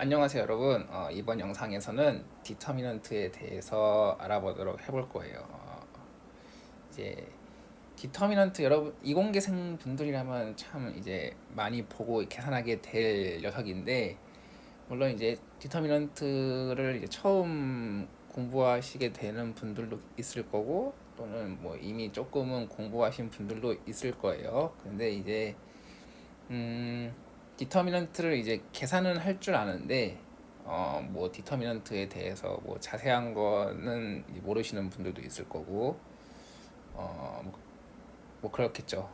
안녕하세요 여러분. 이번 영상에서는 디터미넌트에 대해서 알아보도록 해볼 거예요. 이제 디터미넌트 여러분 이공계생 분들이라면 참 이제 많이 보고 계산하게 될 녀석인데, 물론 이제 디터미넌트를 이제 처음 공부하시게 되는 분들도 있을 거고, 또는 뭐 이미 조금은 공부하신 분들도 있을 거예요. 근데 이제 디터미넌트를 이제 계산은 할 줄 아는데, 뭐 디터미넌트에 대해서 뭐 자세한 거는 모르시는 분들도 있을 거고, 뭐 그렇겠죠.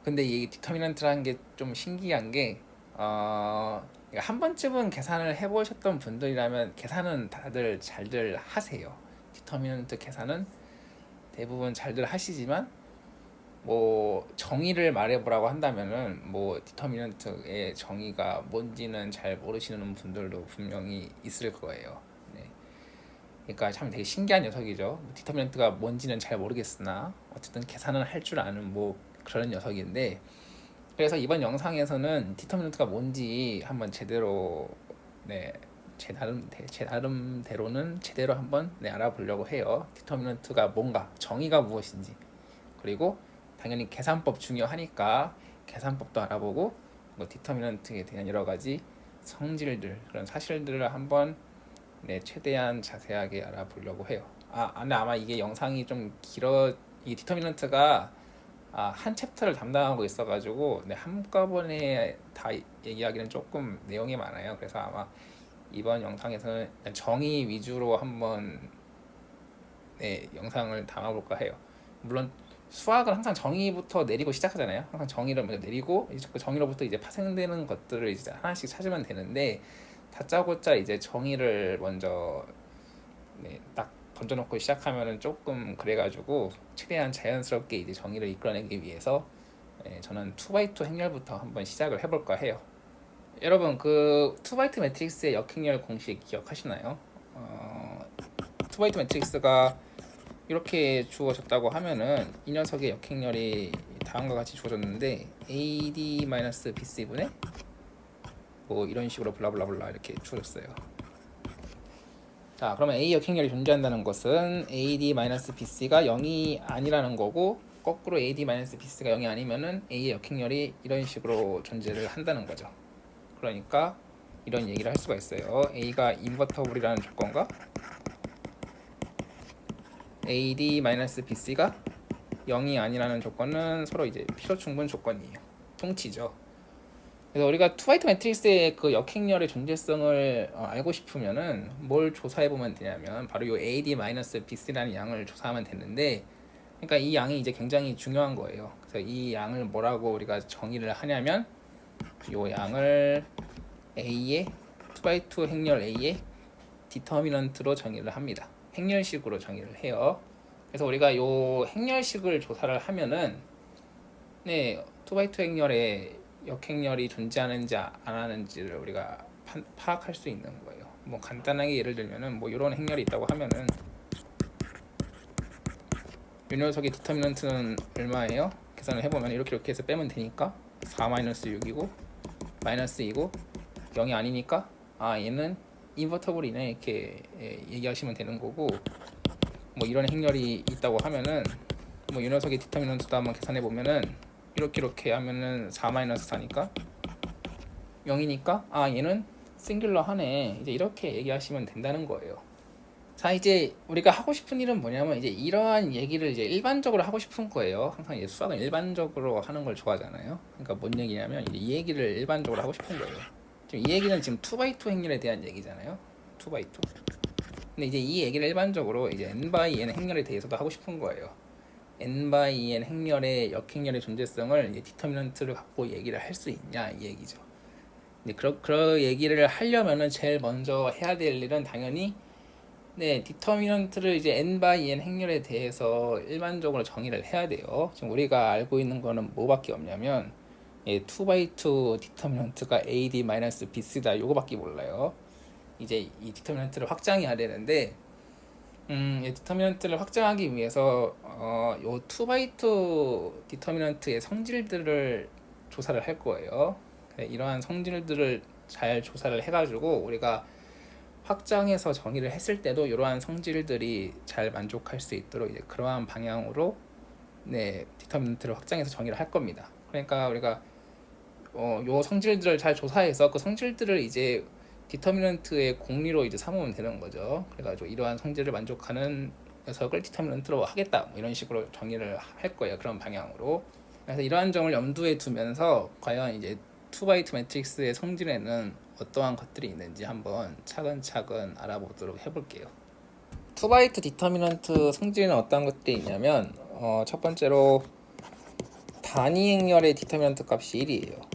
근데 이 디터미넌트라는 게 좀 신기한 게, 그러니까 한 번쯤은 계산을 해보셨던 분들이라면 계산은 다들 잘들 하세요. 디터미넌트 계산은 대부분 잘들 하시지만, 뭐 정의를 말해보라고 한다면은 뭐 디터미넌트의 정의가 뭔지는 잘 모르시는 분들도 분명히 있을 거예요. 네. 그러니까 참 되게 신기한 녀석이죠. 디터미넌트가 뭔지는 잘 모르겠으나 어쨌든 계산은 할 줄 아는 뭐 그런 녀석인데, 그래서 이번 영상에서는 디터미넌트가 뭔지 한번 제대로, 네, 제 나름대로는 제대로 한번 알아보려고 해요. 디터미넌트가 뭔가, 정의가 무엇인지, 그리고 당연히 계산법 중요하니까 계산법도 알아보고, 뭐 디터미넌트에 대한 여러 가지 성질들, 그런 사실들을 한번 최대한 자세하게 알아보려고 해요. 근데 아마 이게 영상이 좀 길어. 이 디터미넌트가 한 챕터를 담당하고 있어가지고 한꺼번에 다 얘기하기는 조금 내용이 많아요. 그래서 아마 이번 영상에서는 정의 위주로 한번 영상을 담아볼까 해요. 물론 수학은 항상 정의부터 내리고 시작하잖아요. 항상 정의를 먼저 내리고 이제 그 정의로부터 이제 파생되는 것들을 이제 하나씩 찾으면 되는데, 다짜고짜 이제 정의를 먼저 딱 던져놓고 시작하면은 조금 그래가지고, 최대한 자연스럽게 이제 정의를 이끌어내기 위해서 저는 2x2 행렬부터 한번 시작을 해볼까 해요. 여러분 그 2x2 매트릭스의 역행렬 공식 기억하시나요? 2x2 매트릭스가 이렇게 주어졌다고 하면은 이 녀석의 역행렬이 다음과 같이 주어졌는데, AD-BC분의 뭐 이런 식으로 블라블라블라 이렇게 주어졌어요. 자, 그러면 A 역행렬이 존재한다는 것은 AD-BC가 0이 아니라는 거고, 거꾸로 AD-BC가 0이 아니면은 A의 역행렬이 이런 식으로 존재를 한다는 거죠. 그러니까 이런 얘기를 할 수가 있어요. A가 인버터블이라는 조건과 AD-BC가 0이 아니라는 조건은 서로 이제 필요 충분 조건이에요. 통치죠. 그래서 우리가 투바이트 매트릭스의 그 역행렬의 존재성을 알고 싶으면은 뭘 조사해 보면 되냐면 바로 이 AD-BC라는 양을 조사하면 되는데, 그러니까 이 양이 이제 굉장히 중요한 거예요. 그래서 이 양을 뭐라고 우리가 정의를 하냐면, 이 양을 A의 2x2 행렬 A의 디터미넌트로 정의를 합니다. 행렬식으로 정의를 해요. 그래서 우리가 이 행렬식을 조사를 하면은 2x2 행렬에 역행렬이 존재하는지 안 하는지를 우리가 파악할 수 있는 거예요. 뭐 간단하게 예를 들면은 뭐 이런 행렬이 있다고 하면은 이 녀석의 디터미넌트는 얼마예요? 계산을 해보면 이렇게 해서 빼면 되니까 4-6이고 마이너스 2고 0이 아니니까 얘는 인버터블이네 이렇게 얘기하시면 되는 거고, 뭐 이런 행렬이 있다고 하면은 뭐 이 녀석의 디터미넌트도 한번 계산해 보면은 이렇게 하면은 4-4니까 0이니까 얘는 싱귤러 하네, 이제 이렇게 얘기하시면 된다는 거예요. 자, 이제 우리가 하고 싶은 일은 뭐냐면 이제 이러한 얘기를 이제 일반적으로 하고 싶은 거예요. 항상 이제 수학은 일반적으로 하는 걸 좋아하잖아요. 그러니까 뭔 얘기냐면 이제 이 얘기를 일반적으로 하고 싶은 거예요. 지금 이 얘기는 지금 2x2 행렬에 대한 얘기잖아요. 2x2. 근데 이제 이 얘기를 일반적으로 이제 n/n 행렬에 대해서도 하고 싶은 거예요. n/n 행렬의 역행렬의 존재성을 이제 디터미넌트를 갖고 얘기를 할 수 있냐 이 얘기죠. 근데 그런 얘기를 하려면은 제일 먼저 해야 될 일은 당연히 디터미넌트를 이제 n/n 행렬에 대해서 일반적으로 정의를 해야 돼요. 지금 우리가 알고 있는 거는 뭐밖에 없냐면 2x2 디터미넌트가 AD-BC다 이거밖에 몰라요. 이제 이 디터미넌트를 확장해야 되는데, 이 디터미넌트를 확장하기 위해서 요 2x2 디터미넌트의 성질들을 조사를 할 거예요. 이러한 성질들을 잘 조사를 해가지고 우리가 확장해서 정의를 했을 때도 이러한 성질들이 잘 만족할 수 있도록 이제 그러한 방향으로 네 디터미넌트를 확장해서 정의를 할 겁니다. 그러니까 우리가 요 성질들을 잘 조사해서 그 성질들을 이제 디터미넌트의 공리로 이제 삼으면 되는 거죠. 그래가지고 이러한 성질을 만족하는 녀석을 디터미넌트로 하겠다 뭐 이런 식으로 정의를 할 거예요. 그런 방향으로. 그래서 이러한 점을 염두에 두면서 과연 이제 2x2 매트릭스의 성질에는 어떠한 것들이 있는지 한번 차근차근 알아보도록 해볼게요. 2x2 디터미넌트 성질에는 어떤 것들이 있냐면 첫 번째로 단위 행렬의 디터미넌트 값이 1이에요.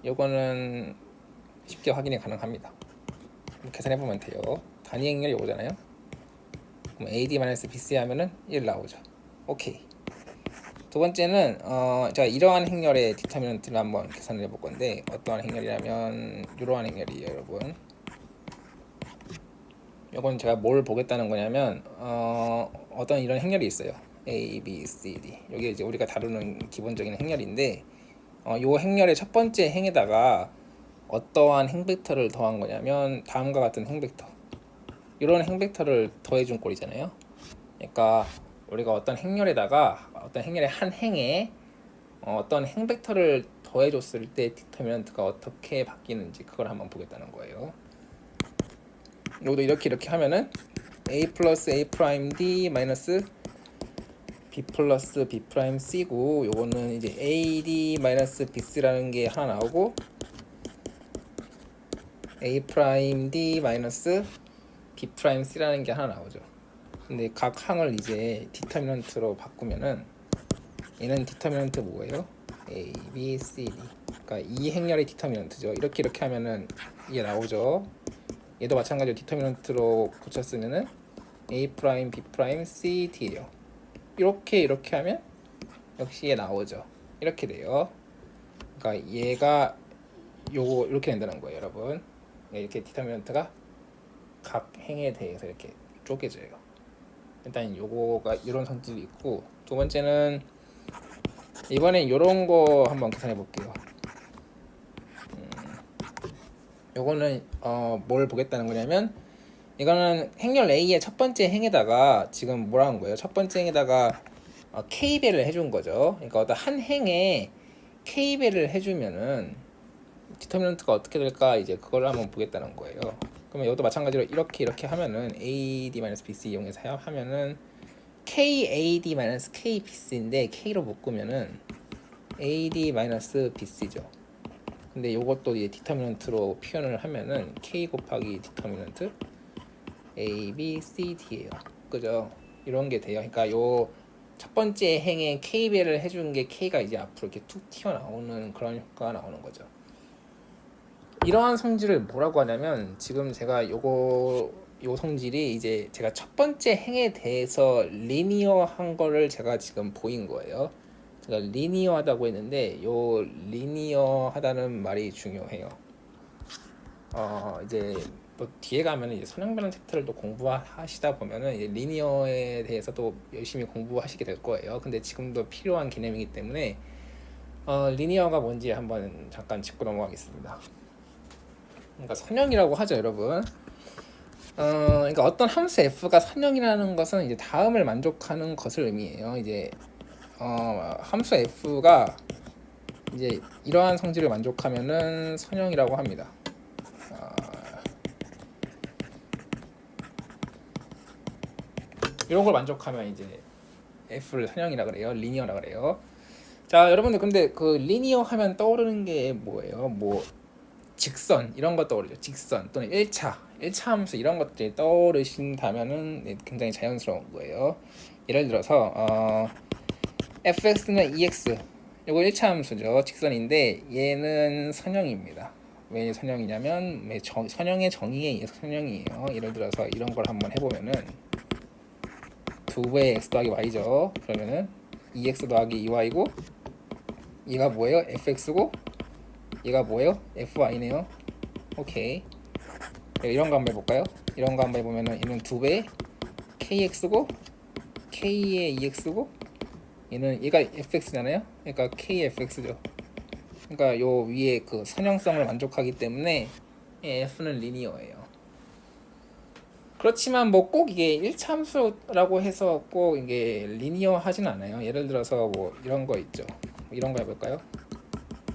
요거는 쉽게 확인이 가능합니다. 계산해보면 돼요. 단위 행렬이 요거잖아요. 그럼 AD-BC 하면은 1 나오죠. 오케이. 두 번째는 자 이러한 행렬의 디터미넌트를 한번 계산을 해볼 건데 어떠한 행렬이라면 이러한 행렬이에요, 여러분. 이건 제가 뭘 보겠다는 거냐면 어떤 이런 행렬이 있어요. A, B, C, D. 여기 이제 우리가 다루는 기본적인 행렬인데 요 행렬의 첫 번째 행에다가 어떠한 행벡터를 더한 거냐면 다음과 같은 행벡터. 이런 행벡터를 더해준 꼴이잖아요. 그러니까 우리가 어떤 행렬에다가 어떤 행렬의 한 행에 어떤 행벡터를 더해줬을 때 디터미넌트가 어떻게 바뀌는지 그걸 한번 보겠다는 거예요. 이것도 이렇게 하면은 a 플러스 a 프라임 d 마이너스 b 플러스 b 프라임 c고 요거는 이제 a d 마이너스 b c라는 게 하나 나오고 a 프라임 d 마이너스 b 프라임 c라는 게 하나 나오죠. 근데 각 항을 이제 디터미넌트로 바꾸면은 얘는 디터미넌트 뭐예요? a, b, c, d. 그러니까 이 행렬의 디터미넌트죠. 이렇게 하면은 이게 나오죠. 얘도 마찬가지로 디터미넌트로 붙였으면은 a 프라임, b 프라임, c, d예요. 이렇게 하면 역시 얘 나오죠. 이렇게 돼요. 그러니까 얘가 요거 이렇게 된다는 거예요, 여러분. 이렇게 디터미넌트가 각 행에 대해서 이렇게 쪼개져요. 일단 요거가 이런 성질이 있고, 두 번째는 이번엔 요런 거 한번 계산해 볼게요. 요거는 뭘 보겠다는 거냐면 이거는 행렬 A의 첫 번째 행에다가 지금 뭐라 한 거예요? 첫 번째 행에다가 K배를 해준 거죠. 그러니까 어떤 한 행에 K배를 해주면은 디터미넌트가 어떻게 될까 이제 그걸 한번 보겠다는 거예요. 그러면 이것도 마찬가지로 이렇게 하면은 AD-BC 이용해서 하면은 KAD-KBC인데 K로 묶으면은 AD-BC죠. 근데 이것도 이제 디터미넌트로 표현을 하면은 K 곱하기 디터미넌트 A, B, C, D예요. 그죠? 이런 게 돼요. 그러니까 요 첫 번째 행에 K배를 해준 게 K가 이제 앞으로 이렇게 툭 튀어나오는 그런 효과가 나오는 거죠. 이러한 성질을 뭐라고 하냐면 지금 제가 요 성질이 이제 제가 첫 번째 행에 대해서 리니어한 거를 제가 지금 보인 거예요. 제가 리니어하다고 했는데 요 리니어하다는 말이 중요해요. 이제 또 뒤에 가면은 이제 선형변환 챕터를 또 공부하시다 보면은 이제 리니어에 대해서 또 열심히 공부하시게 될 거예요. 근데 지금도 필요한 개념이기 때문에 리니어가 뭔지 한번 잠깐 짚고 넘어가겠습니다. 그러니까 선형이라고 하죠, 여러분. 그러니까 어떤 함수 f가 선형이라는 것은 이제 다음을 만족하는 것을 의미해요. 이제 함수 f가 이제 이러한 성질을 만족하면은 선형이라고 합니다. 이런 걸 만족하면 이제 f를 선형이라 그래요. 리니어라 그래요. 자, 여러분들 근데 그 리니어 하면 떠오르는 게 뭐예요? 뭐 직선 이런 거 떠오르죠. 직선 또는 1차 함수 이런 것들이 떠오르신다면은 굉장히 자연스러운 거예요. 예를 들어서 fx는 ex 이거 1차 함수죠. 직선인데 얘는 선형입니다. 왜 선형이냐면 선형의 정의에 의해서 선형이에요. 예를 들어서 이런 걸 한번 해보면은 2배 x 더하기 y죠. 그러면은 2x 더하기 2y고 얘가 뭐예요? fx고 얘가 뭐예요? fy네요. 오케이. 이런 거 한번 해볼까요? 이런 거 한번 해보면은 얘는 2배 kx고 k의 2x고 얘는 얘가 fx잖아요. 그러니까 kfx죠. 그러니까 요 위에 그 선형성을 만족하기 때문에 f는 리니어예요. 그렇지만 뭐 꼭 이게 1차 함수라고 해서 꼭 이게 리니어 하진 않아요. 예를 들어서 뭐 이런 거 있죠. 이런 거 해볼까요?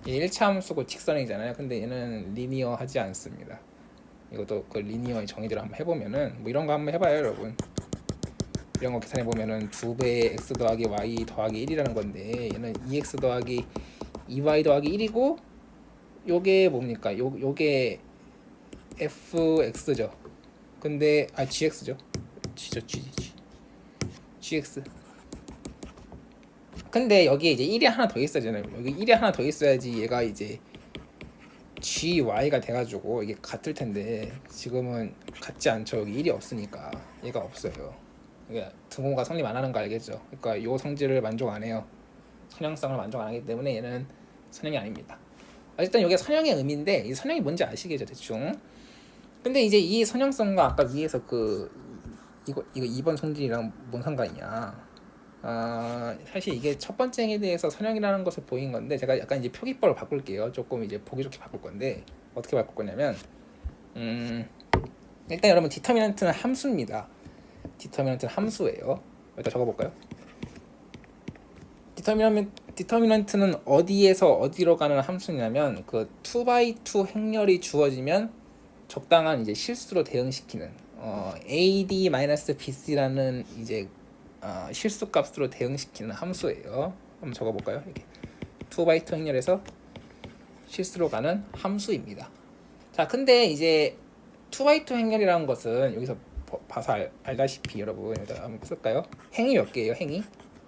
1차 함수고 직선이잖아요. 근데 얘는 리니어 하지 않습니다. 이것도 그 리니어의 정의대로 한번 해보면은 뭐 이런 거 한번 해봐요, 여러분. 이런 거 계산해보면은 2배의 x 더하기 y 더하기 1이라는 건데 얘는 2x 더하기 2y 더하기 1이고 요게 뭡니까? 요게 fx죠. 근데 gx죠. gx. 근데 여기에 이제 1이 하나 더 있어야잖아요. 여기 1이 하나 더 있어야지 얘가 이제 gy가 돼가지고 이게 같을 텐데 지금은 같지 않죠. 여기 1이 없으니까 얘가 없어요. 이게 등호가 성립 안 하는 거 알겠죠? 그러니까 요 성질을 만족 안 해요. 선형성을 만족 안 하기 때문에 얘는 선형이 아닙니다. 어쨌든 이게 선형의 의미인데 이 선형이 뭔지 아시겠죠, 대충. 근데 이제 이 선형성과 아까 위에서 이거 2번 성질이랑 뭔 상관이냐? 사실 이게 첫 번째 행에 대해서 선형이라는 것을 보인 건데 제가 약간 이제 표기법을 바꿀게요. 조금 이제 보기 좋게 바꿀 건데 어떻게 바꿀 거냐면 일단 여러분 디터미넌트는 함수입니다. 디터미넌트는 함수예요. 일단 적어볼까요? 디터미넌트는 어디에서 어디로 가는 함수냐면 그 2x2 행렬이 주어지면 적당한 이제 실수로 대응시키는 AD-BC라는 이제 실수 값으로 대응시키는 함수예요. 한번 적어볼까요? 이렇게 2x2 행렬에서 실수로 가는 함수입니다. 자, 근데 이제 2x2 행렬이라는 것은 여기서 봐서 알다시피 여러분 여기다 한번 쓸까요? 행이 몇 개예요? 행이?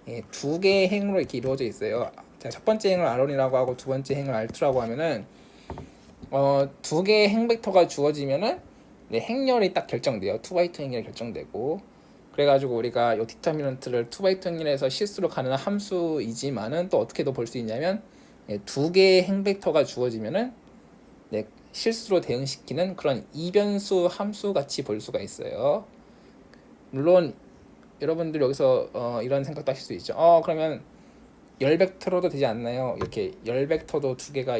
예, 두 개의 행으로 이렇게 이루어져 있어요. 자, 첫 번째 행을 R1이라고 하고 두 번째 행을 R2라고 하면은 두 개의 행 벡터가 주어지면은 네, 행렬이 딱 결정돼요. 2x2 행렬이 결정되고 그래가지고 우리가 이 디터미넌트를 2x2 행렬에서 실수로 가는 함수이지만은 또 어떻게도 볼 수 있냐면 두 개의 행 벡터가 주어지면은 네, 실수로 대응시키는 그런 이변수 함수 같이 볼 수가 있어요. 물론 여러분들 여기서 이런 생각도 하실 수 있죠. 그러면 열 벡터로도 되지 않나요? 이렇게 열 벡터도 두 개가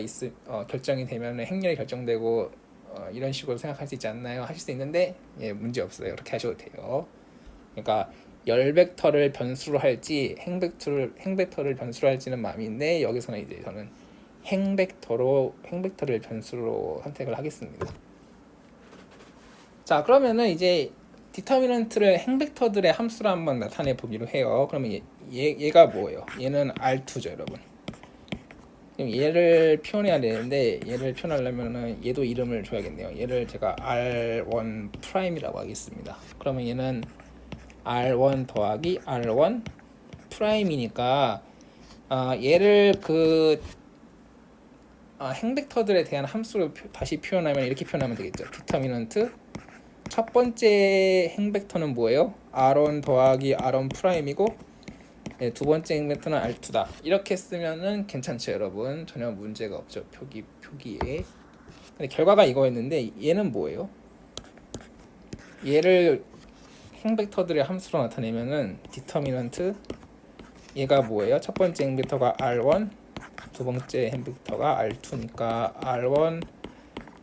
결정이 되면 행렬이 결정되고 이런 식으로 생각할 수 있지 않나요? 하실 수 있는데 예, 문제 없어요. 그렇게 하셔도 돼요. 그러니까 열 벡터를 변수로 할지 행 벡터를 변수로 할지는 마음인데 여기서는 이제 저는 행 벡터를 변수로 선택을 하겠습니다. 자, 그러면은 이제 디터미넌트를 행 벡터들의 함수로 한번 나타내 보기로 해요. 그러면 얘가 뭐예요? 얘는 R2죠, 여러분. 그럼 얘를 표현해야 되는데 얘를 표현하려면은 얘도 이름을 줘야겠네요. 얘를 제가 R1 프라임이라고 하겠습니다. 그러면 얘는 R1 더하기 R1 프라임이니까 얘를 행 벡터들에 대한 함수로 다시 표현하면 이렇게 표현하면 되겠죠. 디터미넌트 첫 번째 행 벡터는 뭐예요? R1 더하기 R1 프라임이고 네, 두 번째 행 벡터는 R2다. 이렇게 쓰면은 괜찮죠, 여러분. 전혀 문제가 없죠. 표기에. 근데 결과가 이거였는데 얘는 뭐예요? 얘를 행 벡터들의 함수로 나타내면은 디터미넌트 얘가 뭐예요? 첫 번째 행 벡터가 R1, 두 번째 행 벡터가 R2니까 R1,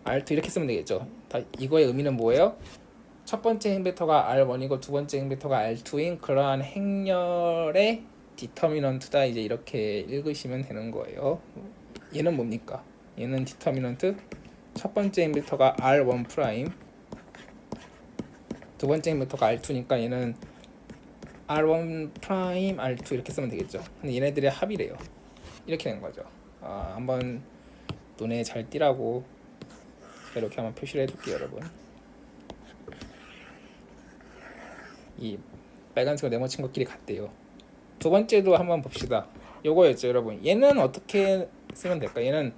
R2 이렇게 쓰면 되겠죠. 이거의 의미는 뭐예요? 첫 번째 행 벡터가 R1이고 두 번째 행 벡터가 R2인 그러한 행렬의 디터미넌트다. 이제 이렇게 읽으시면 되는 거예요. 얘는 뭡니까? 얘는 디터미넌트 첫 번째 행 벡터가 R1 프라임, 두 번째 행 벡터가 R2니까 얘는 R1 프라임 R2 이렇게 쓰면 되겠죠. 근데 얘네들의 합이래요. 이렇게 된 거죠. 한번 눈에 잘 띄라고 이렇게 한번 표시를 해둘게요, 여러분. 이 빨간색으로 네모친 것끼리 같대요. 두 번째도 한번 봅시다. 요거였죠, 여러분. 얘는 어떻게 쓰면 될까? 얘는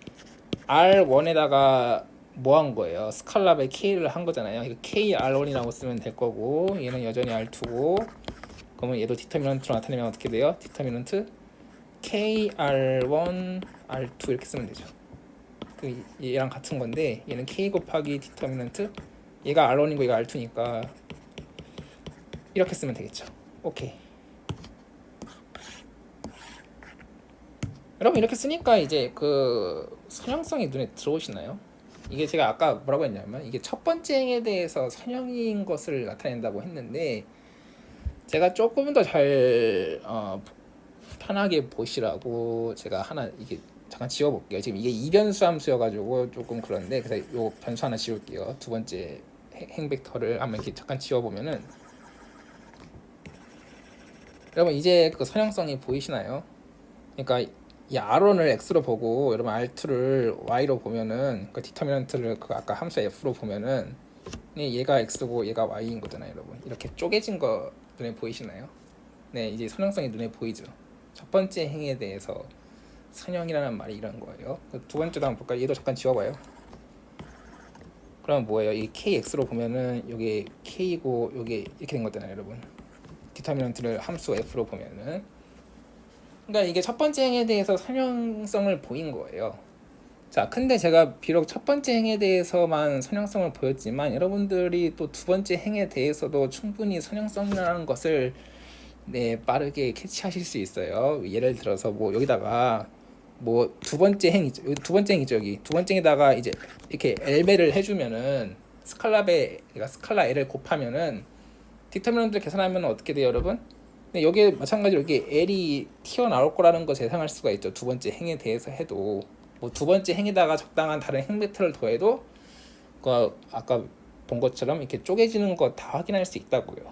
R1에다가 뭐 한 거예요? 스칼랍에 K를 한 거잖아요. 이거 KR1이라고 쓰면 될 거고 얘는 여전히 R2고 그러면 얘도 디터미넌트로 나타내면 어떻게 돼요? 디터미넌트 KR1 R2 이렇게 쓰면 되죠. 얘랑 같은 건데 얘는 K 곱하기 디터미넌트 얘가 R1이고 얘가 R2니까 이렇게 쓰면 되겠죠. 오케이. 여러분 이렇게 쓰니까 이제 선형성이 눈에 들어오시나요? 이게 제가 아까 뭐라고 했냐면 이게 첫 번째 행에 대해서 선형인 것을 나타낸다고 했는데 제가 조금 더 잘 편하게 보시라고 제가 하나 이게 잠깐 지워볼게요. 지금 이게 이변수 함수여가지고 조금 그런데 그래서 요 변수 하나 지울게요. 두 번째 행벡터를 한번 이렇게 잠깐 지워보면은 여러분 이제 그 선형성이 보이시나요? 그러니까 이 R1을 X로 보고 여러분 R2를 Y로 보면은 그 디터미넌트를 그 아까 함수 F로 보면은 얘가 X고 얘가 Y인 거잖아요, 여러분. 이렇게 쪼개진 거 눈에 보이시나요? 네, 이제 선형성이 눈에 보이죠. 첫 번째 행에 대해서 선형이라는 말이 이런 거예요. 두 번째도 한번 볼까요? 얘도 잠깐 지워봐요. 그럼 뭐예요? 이 KX로 보면은 여기 K고 여기 이렇게 된 거잖아요, 여러분. 디터미넌트를 함수 F로 보면은 그러니까 이게 첫 번째 행에 대해서 선형성을 보인 거예요. 자, 근데 제가 비록 첫 번째 행에 대해서만 선형성을 보였지만 여러분들이 또 두 번째 행에 대해서도 충분히 선형성이라는 것을 빠르게 캐치하실 수 있어요. 예를 들어서 뭐 여기다가 뭐 두 번째 행이죠. 여기 두 번째 행에다가 이제 이렇게 L배를 해주면은 그러니까 스칼라 L을 곱하면은 디터미넌트를 계산하면 어떻게 돼요, 여러분? 근데 여기에 마찬가지로 이게 L이 튀어나올 거라는 거 예상할 수가 있죠. 두 번째 행에 대해서 해도 뭐 두 번째 행에다가 적당한 다른 행 벡터를 더해도 그 아까 본 것처럼 이렇게 쪼개지는 거 다 확인할 수 있다고요.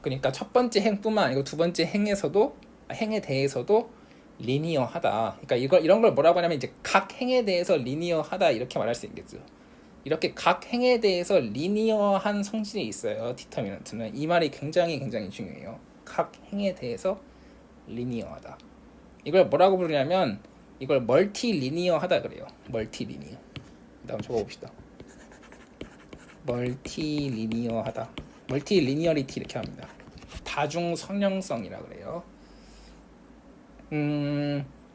그러니까 첫 번째 행뿐만 아니고 두 번째 행에 대해서도 리니어하다. 그러니까 이런 걸 뭐라고 하냐면 이제 각 행에 대해서 리니어하다 이렇게 말할 수 있겠죠. 이렇게 각 행에 대해서 리니어한 성질이 있어요. 디터미넌트는 이 말이 굉장히 중요해요. 각 행에 대해서 리니어하다. 이걸 뭐라고 부르냐면 이걸 멀티 리니어하다 그래요. 멀티 리니어. 다음 적어봅시다. 멀티 리니어하다. 멀티 리니어리티 이렇게 합니다. 다중 선형성이라 그래요.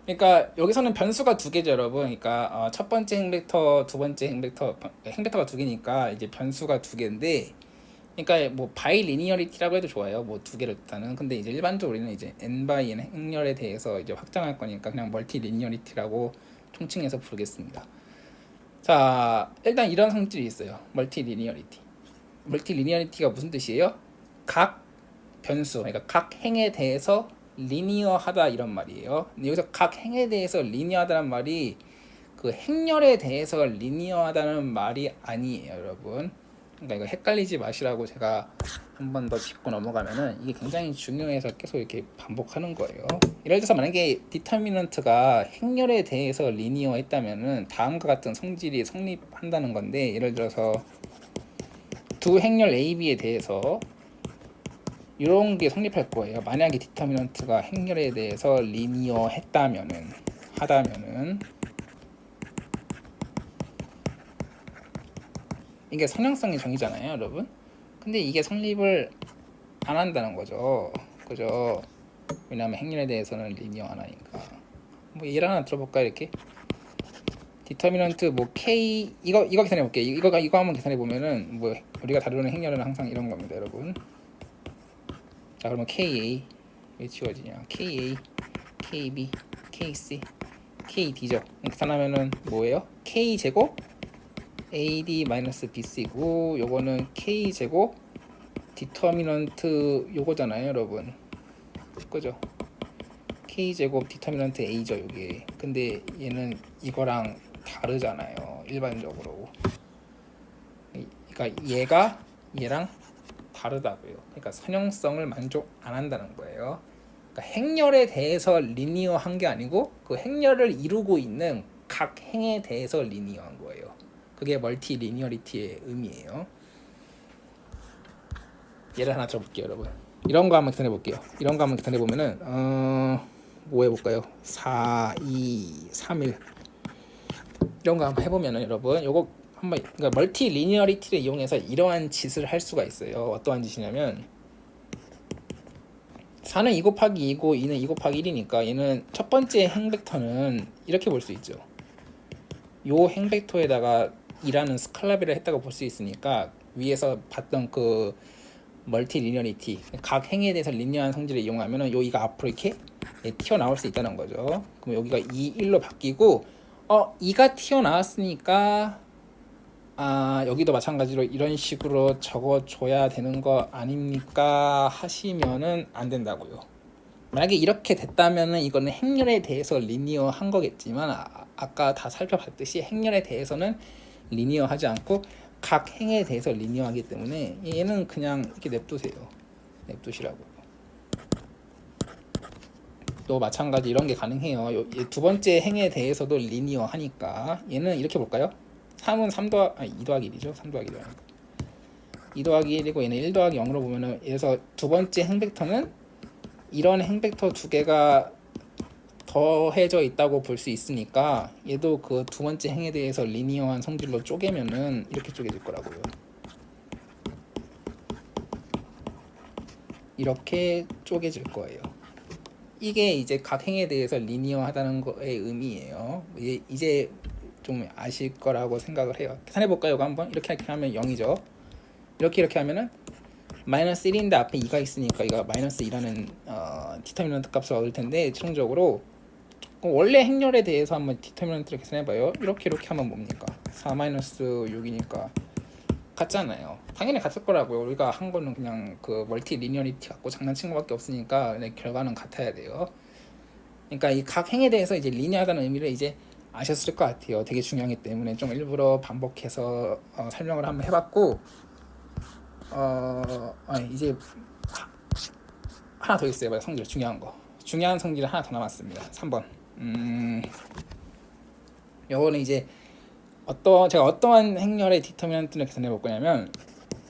그러니까 여기서는 변수가 두 개죠, 여러분. 그러니까 첫 번째 행벡터, 두 번째 행벡터가 두 개니까 이제 변수가 두 개인데, 그러니까 뭐 바이리니어리티라고 해도 좋아요. 뭐 두 개를 뜻하는. 근데 이제 일반적으로 우리는 이제 n by n 행렬에 대해서 이제 확장할 거니까 그냥 멀티 리니어리티라고 통칭해서 부르겠습니다. 자, 일단 이런 성질이 있어요. 멀티 리니어리티. 멀티 리니어리티가 무슨 뜻이에요? 각 변수, 그러니까 각 행에 대해서 리니어하다 이런 말이에요. 근데 여기서 각 행에 대해서 리니어하다는 말이 그 행렬에 대해서 리니어하다는 말이 아니에요, 여러분. 그러니까 이거 헷갈리지 마시라고 제가 한 번 더 짚고 넘어가면은 이게 굉장히 중요해서 계속 이렇게 반복하는 거예요. 예를 들어서 만약에 디터미넌트가 행렬에 대해서 리니어했다면은 다음과 같은 성질이 성립한다는 건데, 예를 들어서 두 행렬 A, B에 대해서 이런 게 성립할 거예요. 만약에 디터미넌트가 행렬에 대해서 리니어했다면은 하다면은 이게 선형성의 정의잖아요, 여러분. 근데 이게 성립을 안 한다는 거죠. 그죠? 왜냐하면 행렬에 대해서는 리니어 안 하니까. 뭐 예를 하나 들어볼까 이렇게? 디터미넌트 뭐 K 이거 계산해 볼게요. 이거 한번 계산해 보면은 뭐 우리가 다루는 행렬은 항상 이런 겁니다, 여러분. 자, 그러면 KA 왜 지워지냐? KA, KB, KC, KD죠. 계산하면은 뭐예요? K 제곱 AD 마이너스 BC고 요거는 K 제곱 디터미넌트 요거잖아요, 여러분. 그죠? K 제곱 디터미넌트 A죠, 요게. 근데 얘는 이거랑 다르잖아요, 일반적으로. 그러니까 얘가 얘랑 다르다고요. 그러니까 선형성을 만족 안 한다는 거예요. 그러니까 행렬에 대해서 리니어한 게 아니고 그 행렬을 이루고 있는 각 행에 대해서 리니어한 거예요. 그게 멀티 리니어리티의 의미예요. 예를 하나 들어볼게요, 여러분. 이런 거 한번 계산해 볼게요. 이런 거 한번 계산해 보면은 뭐 해볼까요? 4, 2, 3, 1 이런 거 한번 해보면은 여러분 요거 한번 그러니까 멀티 리니어리티를 이용해서 이러한 짓을 할 수가 있어요. 어떠한 짓이냐면 4는 2 곱하기 2고 2는 2 곱하기 1이니까 얘는 첫 번째 행벡터는 이렇게 볼 수 있죠. 요 행벡터에다가 2라는 스칼라비를 했다고 볼 수 있으니까 위에서 봤던 그 멀티 리니어리티 각 행에 대해서 리니어한 성질을 이용하면은 요 2가 앞으로 이렇게 튀어나올 수 있다는 거죠. 그럼 여기가 2, 1로 바뀌고 2가 튀어나왔으니까 여기도 마찬가지로 이런 식으로 적어줘야 되는 거 아닙니까 하시면은 안 된다고요. 만약에 이렇게 됐다면은 이거는 행렬에 대해서 리니어한 거겠지만 아까 다 살펴봤듯이 행렬에 대해서는 리니어하지 않고 각 행에 대해서 리니어하기 때문에 얘는 그냥 이렇게 냅두세요. 냅두시라고요. 또 마찬가지 이런 게 가능해요. 두 번째 행에 대해서도 리니어 하니까 얘는 이렇게 볼까요? 3은 2 더하기 1이죠. 3 더하기 1. 2 더하기 1이고 얘는 1 더하기 0으로 보면은 그래서 두 번째 행 벡터는 이런 행 벡터 두 개가 더해져 있다고 볼 수 있으니까 얘도 그 두 번째 행에 대해서 리니어한 성질로 쪼개면은 이렇게 쪼개질 거라고요. 이렇게 쪼개질 거예요. 이게 이제 각 행에 대해서 리니어하다는 거의 의미예요. 이제 좀 아실 거라고 생각을 해요. 계산해 볼까요? 이거 한번 이렇게 하면 0이죠. 이렇게 하면은 마이너스 1인데 앞에 2가 있으니까 이거 마이너스 2라는 디터미넌트 값을 얻을 텐데 최종적으로 원래 행렬에 대해서 한번 디터미넌트를 계산해봐요. 이렇게 하면 뭡니까? 4 마이너스 6이니까 같잖아요. 당연히 같을 거라고요. 우리가 한 거는 그냥 그 멀티 리니어리티 갖고 장난친 거밖에 없으니까 결과는 같아야 돼요. 그러니까 이 각 행에 대해서 이제 리니어하다는 의미를 이제 아셨을 것 같아요. 되게 중요하기 때문에 좀 일부러 반복해서 설명을 한번 해봤고 이제 하나 더 있어요. 성질 중요한 거. 중요한 성질 하나 더 남았습니다. 3번. 요거는 이제 제가 어떠한 행렬의 디터미넌트를 계산해 볼 거냐면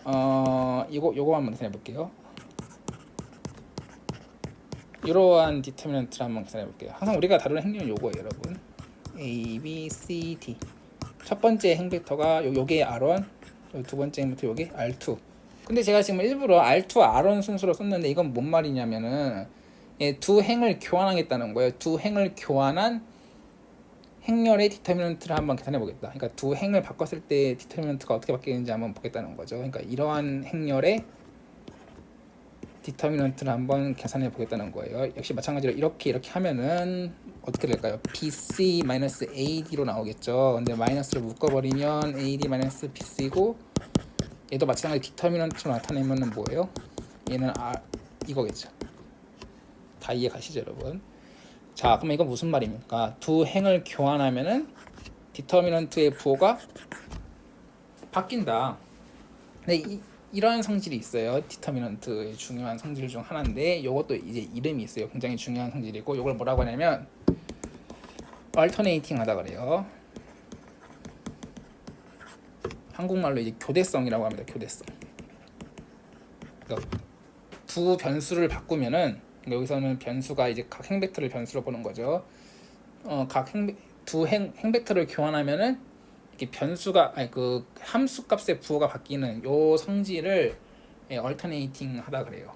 요거 한번 계산해 볼게요. 이러한 디터미넌트를 한번 계산해 볼게요. 항상 우리가 다루는 행렬은 요거예요, 여러분. A, B, C, D. 첫 번째 행 벡터가 요게 R1, 두 번째 행 벡터 요게 R2. 근데 제가 지금 일부러 R2, R1 순서로 썼는데 이건 뭔 말이냐면은 두 행을 교환하겠다는 거예요. 두 행을 교환한 행렬의 디터미넌트를 한번 계산해 보겠다. 그러니까 두 행을 바꿨을 때 디터미넌트가 어떻게 바뀌는지 한번 보겠다는 거죠. 그러니까 이러한 행렬의 디터미넌트를 한번 계산해 보겠다는 거예요. 역시 마찬가지로 이렇게 하면은 어떻게 될까요? BC-AD로 나오겠죠. 근데 마이너스를 묶어버리면 AD-BC고 얘도 마찬가지 디터미넌트로 나타내면은 뭐예요? 얘는 이거겠죠. 다 이해 가시죠, 여러분? 자, 그럼 이건 무슨 말입니까? 두 행을 교환하면은 디터미넌트의 부호가 바뀐다. 근데 이런 성질이 있어요. 디터미넌트의 중요한 성질 중 하나인데 이것도 이제 이름이 있어요. 굉장히 중요한 성질이고 이걸 뭐라고 하냐면 얼터네이팅 하다 그래요. 한국말로 이제 교대성이라고 합니다. 교대성. 그러니까 두 변수를 바꾸면은 여기서는 변수가 이제 각 행벡터를 변수로 보는 거죠. 두 행벡터를 교환하면은 이렇게 변수가 그 함수 값의 부호가 바뀌는 요 성질을 얼터네이팅 하다 그래요.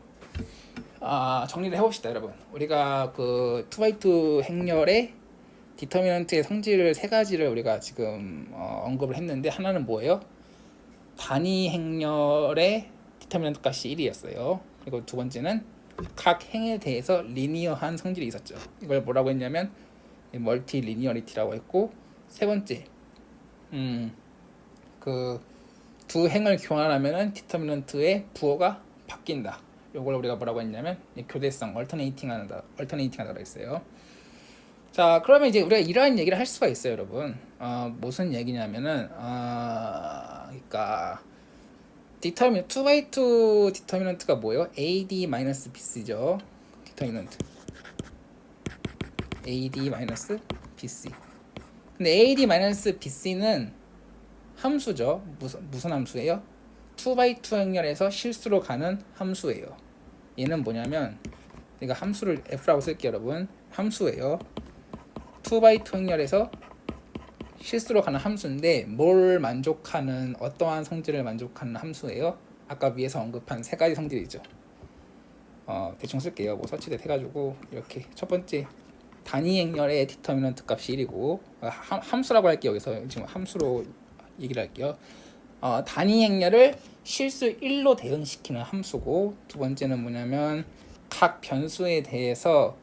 정리를 해봅시다, 여러분. 우리가 그 2x2 행렬의 디터미넌트의 성질을 세 가지를 우리가 지금 언급을 했는데 하나는 뭐예요? 단위 행렬의 디터미넌트 값이 1이었어요. 그리고 두 번째는 각 행에 대해서 리니어한 성질이 있었죠. 이걸 뭐라고 했냐면 멀티 리니어리티라고 했고 세 번째 그 두 행을 교환하면은 디터미넌트의 부호가 바뀐다. 이걸 우리가 뭐라고 했냐면 교대성 얼터네이팅하다고 했어요. 자, 그러면 이제 우리가 이러한 얘기를 할 수가 있어요, 여러분. 무슨 얘기냐면은 그러니까 2x2 디터미넌트가 뭐예요? AD-BC죠. 디터미넌트 AD-BC. 근데 AD-BC는 함수죠. 무슨 함수예요? 2x2 행렬에서 실수로 가는 함수예요. 얘는 뭐냐면 내가 함수를 F라고 쓸게요, 여러분. 함수예요. 2x2 행렬에서 실수로 가는 함수인데 뭘 만족하는 어떠한 성질을 만족하는 함수예요? 아까 위에서 언급한 세 가지 성질이죠. 대충 쓸게요. 뭐 서치대 해가지고 이렇게 첫 번째 단위 행렬의 디터미넌트 값이 1이고 함수라고 할게요. 여기서 지금 함수로 얘기를 할게요. 단위 행렬을 실수 1로 대응시키는 함수고 두 번째는 뭐냐면 각 변수에 대해서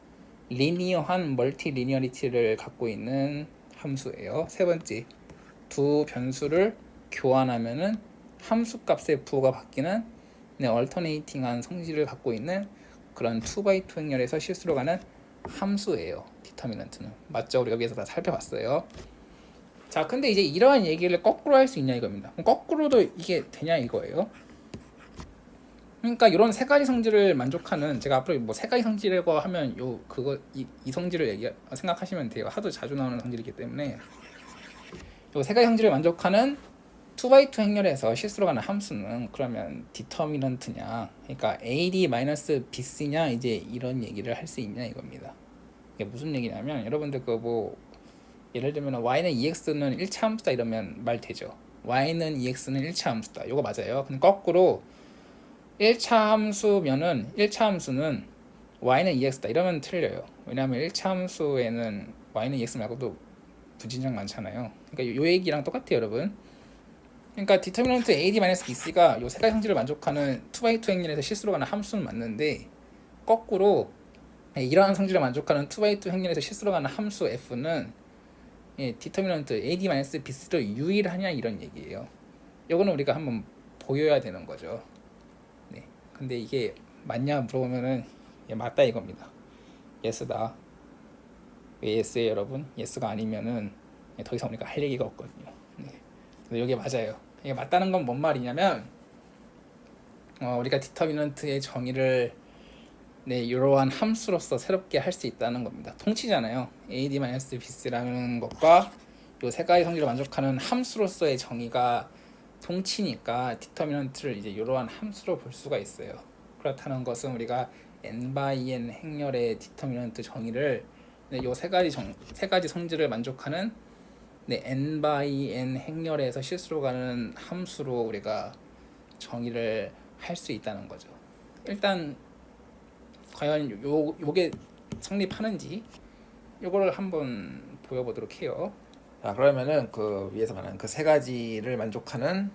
리니어한 멀티 리니어리티를 갖고 있는 함수예요. 세 번째, 두 변수를 교환하면은 함수 값의 부호가 바뀌는 얼터네이팅한 성질을 갖고 있는 그런 2x2 행렬에서 실수로 가는 함수예요. 디터미넌트는. 맞죠? 우리가 여기서 다 살펴봤어요. 자, 근데 이제 이러한 얘기를 거꾸로 할 수 있냐 이겁니다. 그럼 거꾸로도 이게 되냐 이거예요. 그러니까 이런 세 가지 성질을 만족하는, 제가 앞으로 뭐 세 가지 성질이라고 하면 이 성질을 생각하시면 돼요. 하도 자주 나오는 성질이기 때문에 요 세 가지 성질을 만족하는 2x2 행렬에서 실수로 가는 함수는 그러면 디터미넌트냐, 그러니까 AD-BC냐, 이제 이런 얘기를 할 수 있냐 이겁니다. 이게 무슨 얘기냐면, 여러분들 예를 들면 y는 2x는 1차 함수다 이러면 말 되죠. y는 2x는 1차 함수다. 이거 맞아요. 근데 거꾸로 1차 함수면은 1차 함수는 y는 2x다 이러면 틀려요. 왜냐하면 1차 함수에는 y는 2x 말고도 부진장 많잖아요. 그러니까 요 얘기랑 똑같아요, 여러분. 그러니까 디터미넌트 AD-BC가 요 세 가지 성질을 만족하는 2x2 행렬에서 실수로 가는 함수는 맞는데, 거꾸로 이러한 성질을 만족하는 2x2 행렬에서 실수로 가는 함수 f는 디터미넌트 AD-BC로 유일하냐 이런 얘기예요. 요거는 우리가 한번 보여야 되는 거죠. 네. 근데 이게 맞냐 물어보면은 맞다 이겁니다. yes다. 왜 yes예요, 여러분? yes가 아니면은 더 이상 우리가 할 얘기가 없거든요. 네. 근데 이게 맞아요. 이게 맞다는 건 뭔 말이냐면, 우리가 디터미넌트의 정의를 이러한 함수로서 새롭게 할 수 있다는 겁니다. 통치잖아요. AD-BC라는 것과 요 세 가지 성질을 만족하는 함수로서의 정의가 통치니까 디터미넌트를 이제 이러한 함수로 볼 수가 있어요. 그렇다는 것은 우리가 n/n 행렬의 디터미넌트 정의를 요 세 가지 성질을 만족하는 n/n 행렬에서 실수로 가는 함수로 우리가 정의를 할 수 있다는 거죠. 일단 과연 요게 성립하는지 요거를 한번 보여보도록 해요. 자, 그러면은 그 위에서 말하는 그 세 가지를 만족하는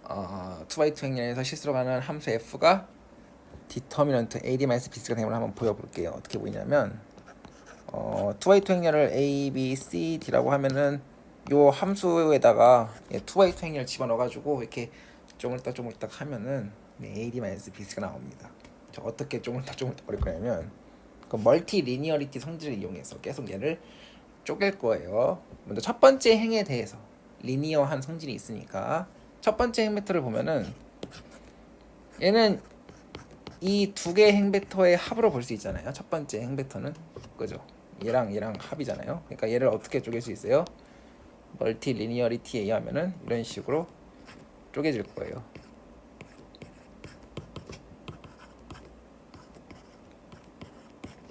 2x2 행렬에서 실수로 가는 함수 f가 디터미넌트 AD-BC가 되는 걸 한번 보여볼게요. 어떻게 보이냐면 2x2 행렬을 A, B, C, D라고 하면은 요 함수에다가 2x2 행렬 집어넣어가지고 이렇게 쪼물딱 하면은 AD-BC가 나옵니다. 자, 어떻게 쪼물딱 어릴 거냐면 그 멀티 리니어리티 성질을 이용해서 계속 얘를 쪼갤 거예요. 먼저 첫 번째 행에 대해서 리니어한 성질이 있으니까 첫 번째 행 벡터를 보면은 얘는 이 두 개의 행 벡터의 합으로 볼 수 있잖아요. 첫 번째 행 벡터는 그죠? 얘랑 합이잖아요. 그러니까 얘를 어떻게 쪼갤 수 있어요? 멀티 리니어리티에 의하면은 이런 식으로 쪼개질 거예요.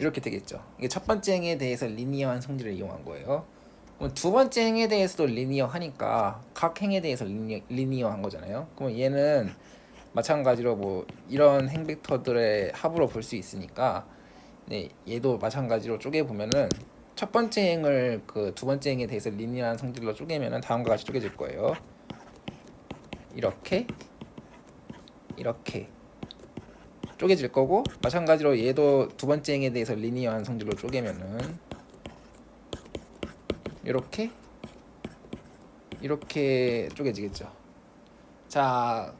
이렇게 되겠죠. 이게 첫 번째 행에 대해서 리니어한 성질을 이용한 거예요. 그럼 두 번째 행에 대해서도 리니어하니까 각 행에 대해서 리니어한 거잖아요. 그럼 얘는 마찬가지로 뭐 이런 행 벡터들의 합으로 볼 수 있으니까 얘도 마찬가지로 쪼개 보면은 첫 번째 행을 그 두 번째 행에 대해서 리니어한 성질로 쪼개면은 다음과 같이 쪼개질 거예요. 이렇게 쪼개질 거고, 마찬가지로 얘도 두 번째 행에 대해서 리니어한 성질로 쪼개면은 이렇게 쪼개지겠죠. 자,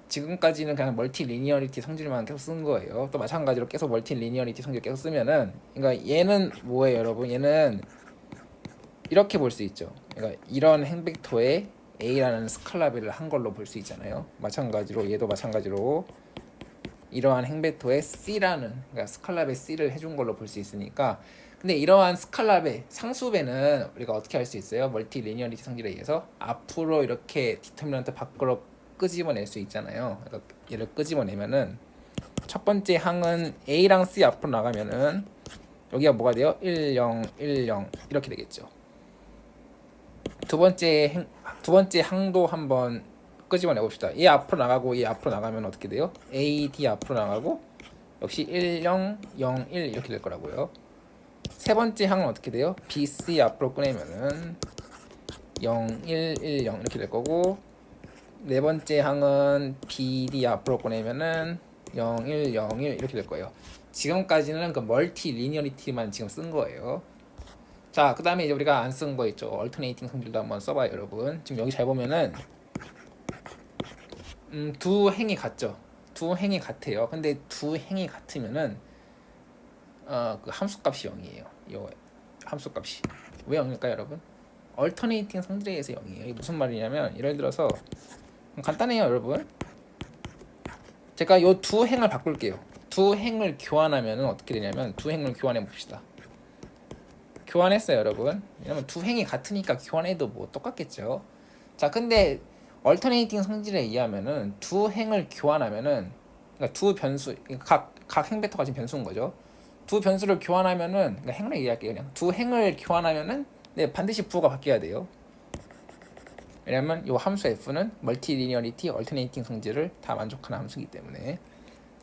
지금까지는 그냥 멀티 리니어리티 성질만 계속 쓴 거예요. 또 마찬가지로 계속 멀티 리니어리티 성질 계속 쓰면은, 그러니까 얘는 뭐예요, 여러분? 얘는 이렇게 볼 수 있죠. 그러니까 이런 행 벡터에 A라는 스칼라벨을 한 걸로 볼 수 있잖아요. 마찬가지로 얘도 마찬가지로 이러한 행 벡터에 C라는, 그러니까 스칼라벨 C를 해준 걸로 볼 수 있으니까, 근데 이러한 스칼라벨 상수배는 우리가 어떻게 할 수 있어요? 멀티 리니어리티 성질에 의해서 앞으로 이렇게 디터미넌트 밖으로 끄집어낼 수 있잖아요. 그러니까 얘를 끄집어내면은 첫 번째 항은 A랑 C 앞으로 나가면은 여기가 뭐가 돼요? 1, 0, 1, 0 이렇게 되겠죠. 두 번째 항도 한번 끄집어내 봅시다. 얘 앞으로 나가고 얘 앞으로 나가면 어떻게 돼요? A, D 앞으로 나가고 역시 1, 0, 0, 1 이렇게 될 거라고요. 세 번째 항은 어떻게 돼요? B, C 앞으로 꺼내면은 0, 1, 1, 0 이렇게 될 거고, 네 번째 항은 B, D 앞으로 꺼내면은 0, 1, 0, 1 이렇게 될 거예요. 지금까지는 그 멀티 리니어리티만 지금 쓴 거예요. 자, 그 다음에 이제 우리가 안 쓴 거 있죠. 얼터네이팅 성질도 한번 써봐요, 여러분. 지금 여기 잘 보면은 두 행이 같죠. 두 행이 같아요. 근데 두 행이 같으면은 그 함수값이 0이에요. 이 함수값이 왜 0일까요, 여러분? 얼터네이팅 성질에 의해서 0이에요. 이게 무슨 말이냐면 예를 들어서 간단해요, 여러분. 제가 이 두 행을 바꿀게요. 두 행을 교환하면은 어떻게 되냐면 두 행을 교환해 봅시다. 교환했어요, 여러분. 왜냐면 두 행이 같으니까 교환해도 뭐 똑같겠죠. 자, 근데 얼터네이팅 성질에 의하면은 두 행을 교환하면은 그러니까 두 변수 각 행 벡터가 지금 변수인 거죠. 두 변수를 교환하면은 그러니까 행을 얘기할게요. 그냥 두 행을 교환하면은 네, 반드시 부호가 바뀌어야 돼요. 왜냐면 이 함수 f는 멀티 리니어리티 얼터네이팅 성질을 다 만족하는 함수이기 때문에.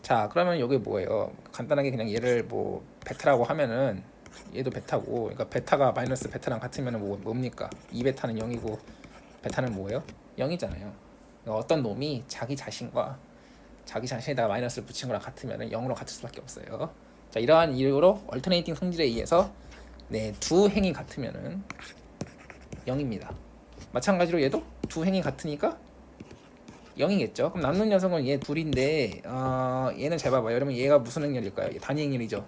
자, 그러면 이게 뭐예요? 간단하게 그냥 얘를 뭐 베타라고 하면은 얘도 베타고, 그러니까 베타가 마이너스 베타랑 같으면 뭡니까? 2베타는 0이고 베타는 뭐예요? 0이잖아요. 그러니까 어떤 놈이 자기 자신에다가 마이너스를 붙인 거랑 같으면 0으로 같을 수밖에 없어요. 자, 이러한 이유로 얼터네이팅 성질에 의해서 네, 두 행이 같으면은 0입니다. 마찬가지로 얘도 두 행이 같으니까 0이겠죠. 그럼 남는 녀석은 얘 둘인데 얘는 잘 봐봐요. 여러분 얘가 무슨 행렬일까요? 단위 행렬이죠.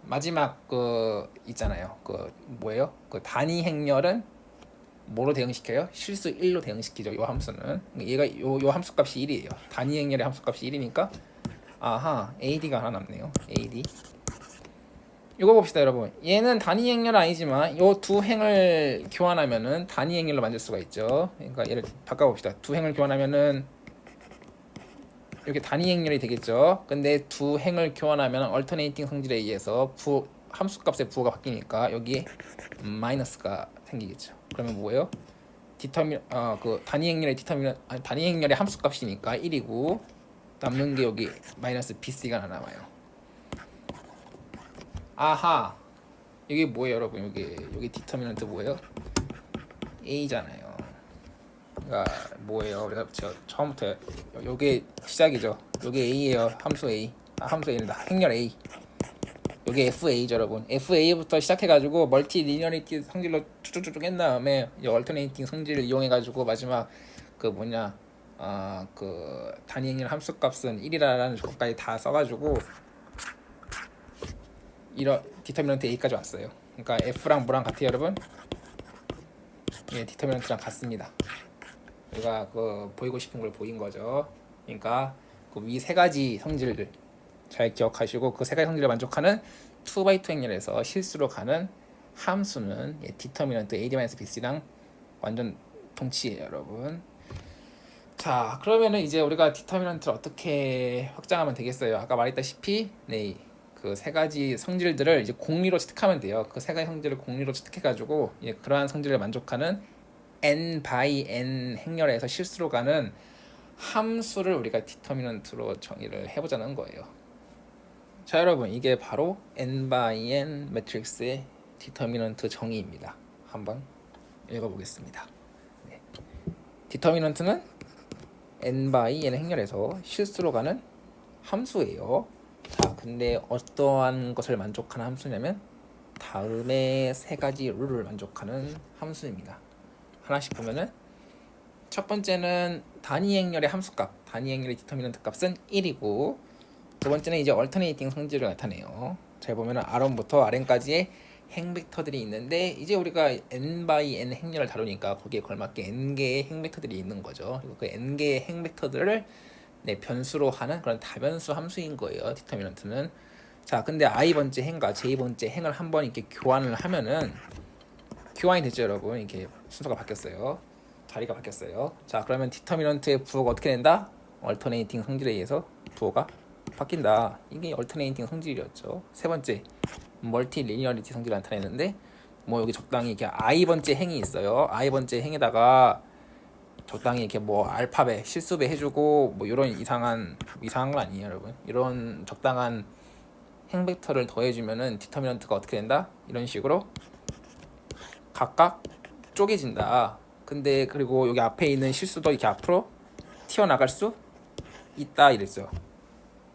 마지막 그 있잖아요. 그 뭐예요? 그 단위 행렬은 뭐로 대응시켜요? 실수 1로 대응시키죠. 요 함수는 얘가 요 함수값이 1이에요. 단위 행렬의 함수값이 1이니까 아하 AD가 하나 남네요. AD 이거 봅시다, 여러분. 얘는 단위 행렬 아니지만 요 두 행을 교환하면은 단위 행렬로 만들 수가 있죠. 그러니까 얘를 바꿔봅시다. 두 행을 교환하면은 이렇게 단위 행렬이 되겠죠. 근데 두 행을 교환하면 얼터네이팅 성질에 의해서 함수값의 부호가 바뀌니까 여기에 마이너스가 생기겠죠. 그러면 뭐예요? 그 단위 행렬의 단위 행렬의 함수값이니까 1이고 남는 게 여기 마이너스 BC가 남아요. 아하, 이게 뭐예요, 여러분? 여기 디터미넌트 뭐예요? A잖아요. 그러니까 뭐예요? 우리가 처음부터 요게 시작이죠. 요게 A예요. 함수 A. 함수 A는 행렬 A. 요게 FA죠, 여러분. FA부터 시작해가지고 멀티 리니어리티 성질로 쭉쭉쭉 한 다음에 얼터네이팅 성질을 이용해가지고 마지막 그 뭐냐 그 단위 행렬 함수값은 1이라는 조건까지 다 써가지고 이런 디터미넌트 A까지 왔어요. 그러니까 F랑 뭐랑 같아요, 여러분? 예, 디터미넌트랑 같습니다. 우리가 그 보이고 싶은 걸 보인 거죠. 그러니까 그 위 세 가지 성질들 잘 기억하시고 그 세 가지 성질을 만족하는 2x2 행렬에서 실수로 가는 함수는 예, 디터미넌트 AD-BC랑 완전 동치예요, 여러분. 자, 그러면은 이제 우리가 디터미넌트를 어떻게 확장하면 되겠어요? 아까 말했다시피 네, 그 세 가지 성질들을 이제 공리로 채택하면 돼요. 그 세 가지 성질을 공리로 채택해가지고 예, 그러한 성질을 만족하는 n by n 행렬에서 실수로 가는 함수를 우리가 디터미넌트로 정의를 해보자는 거예요. 자, 여러분, 이게 바로 n by n 매트릭스의 디터미넌트 정의입니다. 한번 읽어보겠습니다. 네. 디터미넌트는 n by n 행렬에서 실수로 가는 함수예요. 자, 근데 어떠한 것을 만족하는 함수냐면 다음의 세 가지 룰을 만족하는 함수입니다. 하나씩 보면은 첫 번째는 단위 행렬의 함수값, 단위 행렬의 디터미넌트 값은 1이고 두 번째는 이제 얼터네이팅 성질을 나타내요. 잘 보면은 R1부터 Rn까지의 행벡터들이 있는데 이제 우리가 n by n 행렬을 다루니까 거기에 걸맞게 n개의 행벡터들이 있는 거죠. 그리고 그 n개의 행벡터들을 네, 변수로 하는 그런 다변수 함수인 거예요. 디터미넌트는. 자, 근데 i번째 행과 j번째 행을 한번 이렇게 교환을 하면은 교환이 됐죠, 여러분. 이렇게 순서가 바뀌었어요. 자리가 바뀌었어요. 자, 그러면 디터미넌트의 부호가 어떻게 된다? 얼터네이팅 성질에 의해서 부호가 바뀐다. 이게 얼터네이팅 성질이었죠. 세 번째, 멀티 리니어리티 성질을 나타내는데 뭐 여기 적당히 이렇게 i번째 행이 있어요. i번째 행에다가 적당히 이렇게 뭐 알파벳 실수배 해주고 뭐 이런 이상한 건 아니에요, 여러분. 이런 적당한 행벡터를 더해주면은 디터미넌트가 어떻게 된다? 이런 식으로 각각 쪼개진다. 근데 그리고 여기 앞에 있는 실수도 이렇게 앞으로 튀어나갈 수 있다 이랬어요.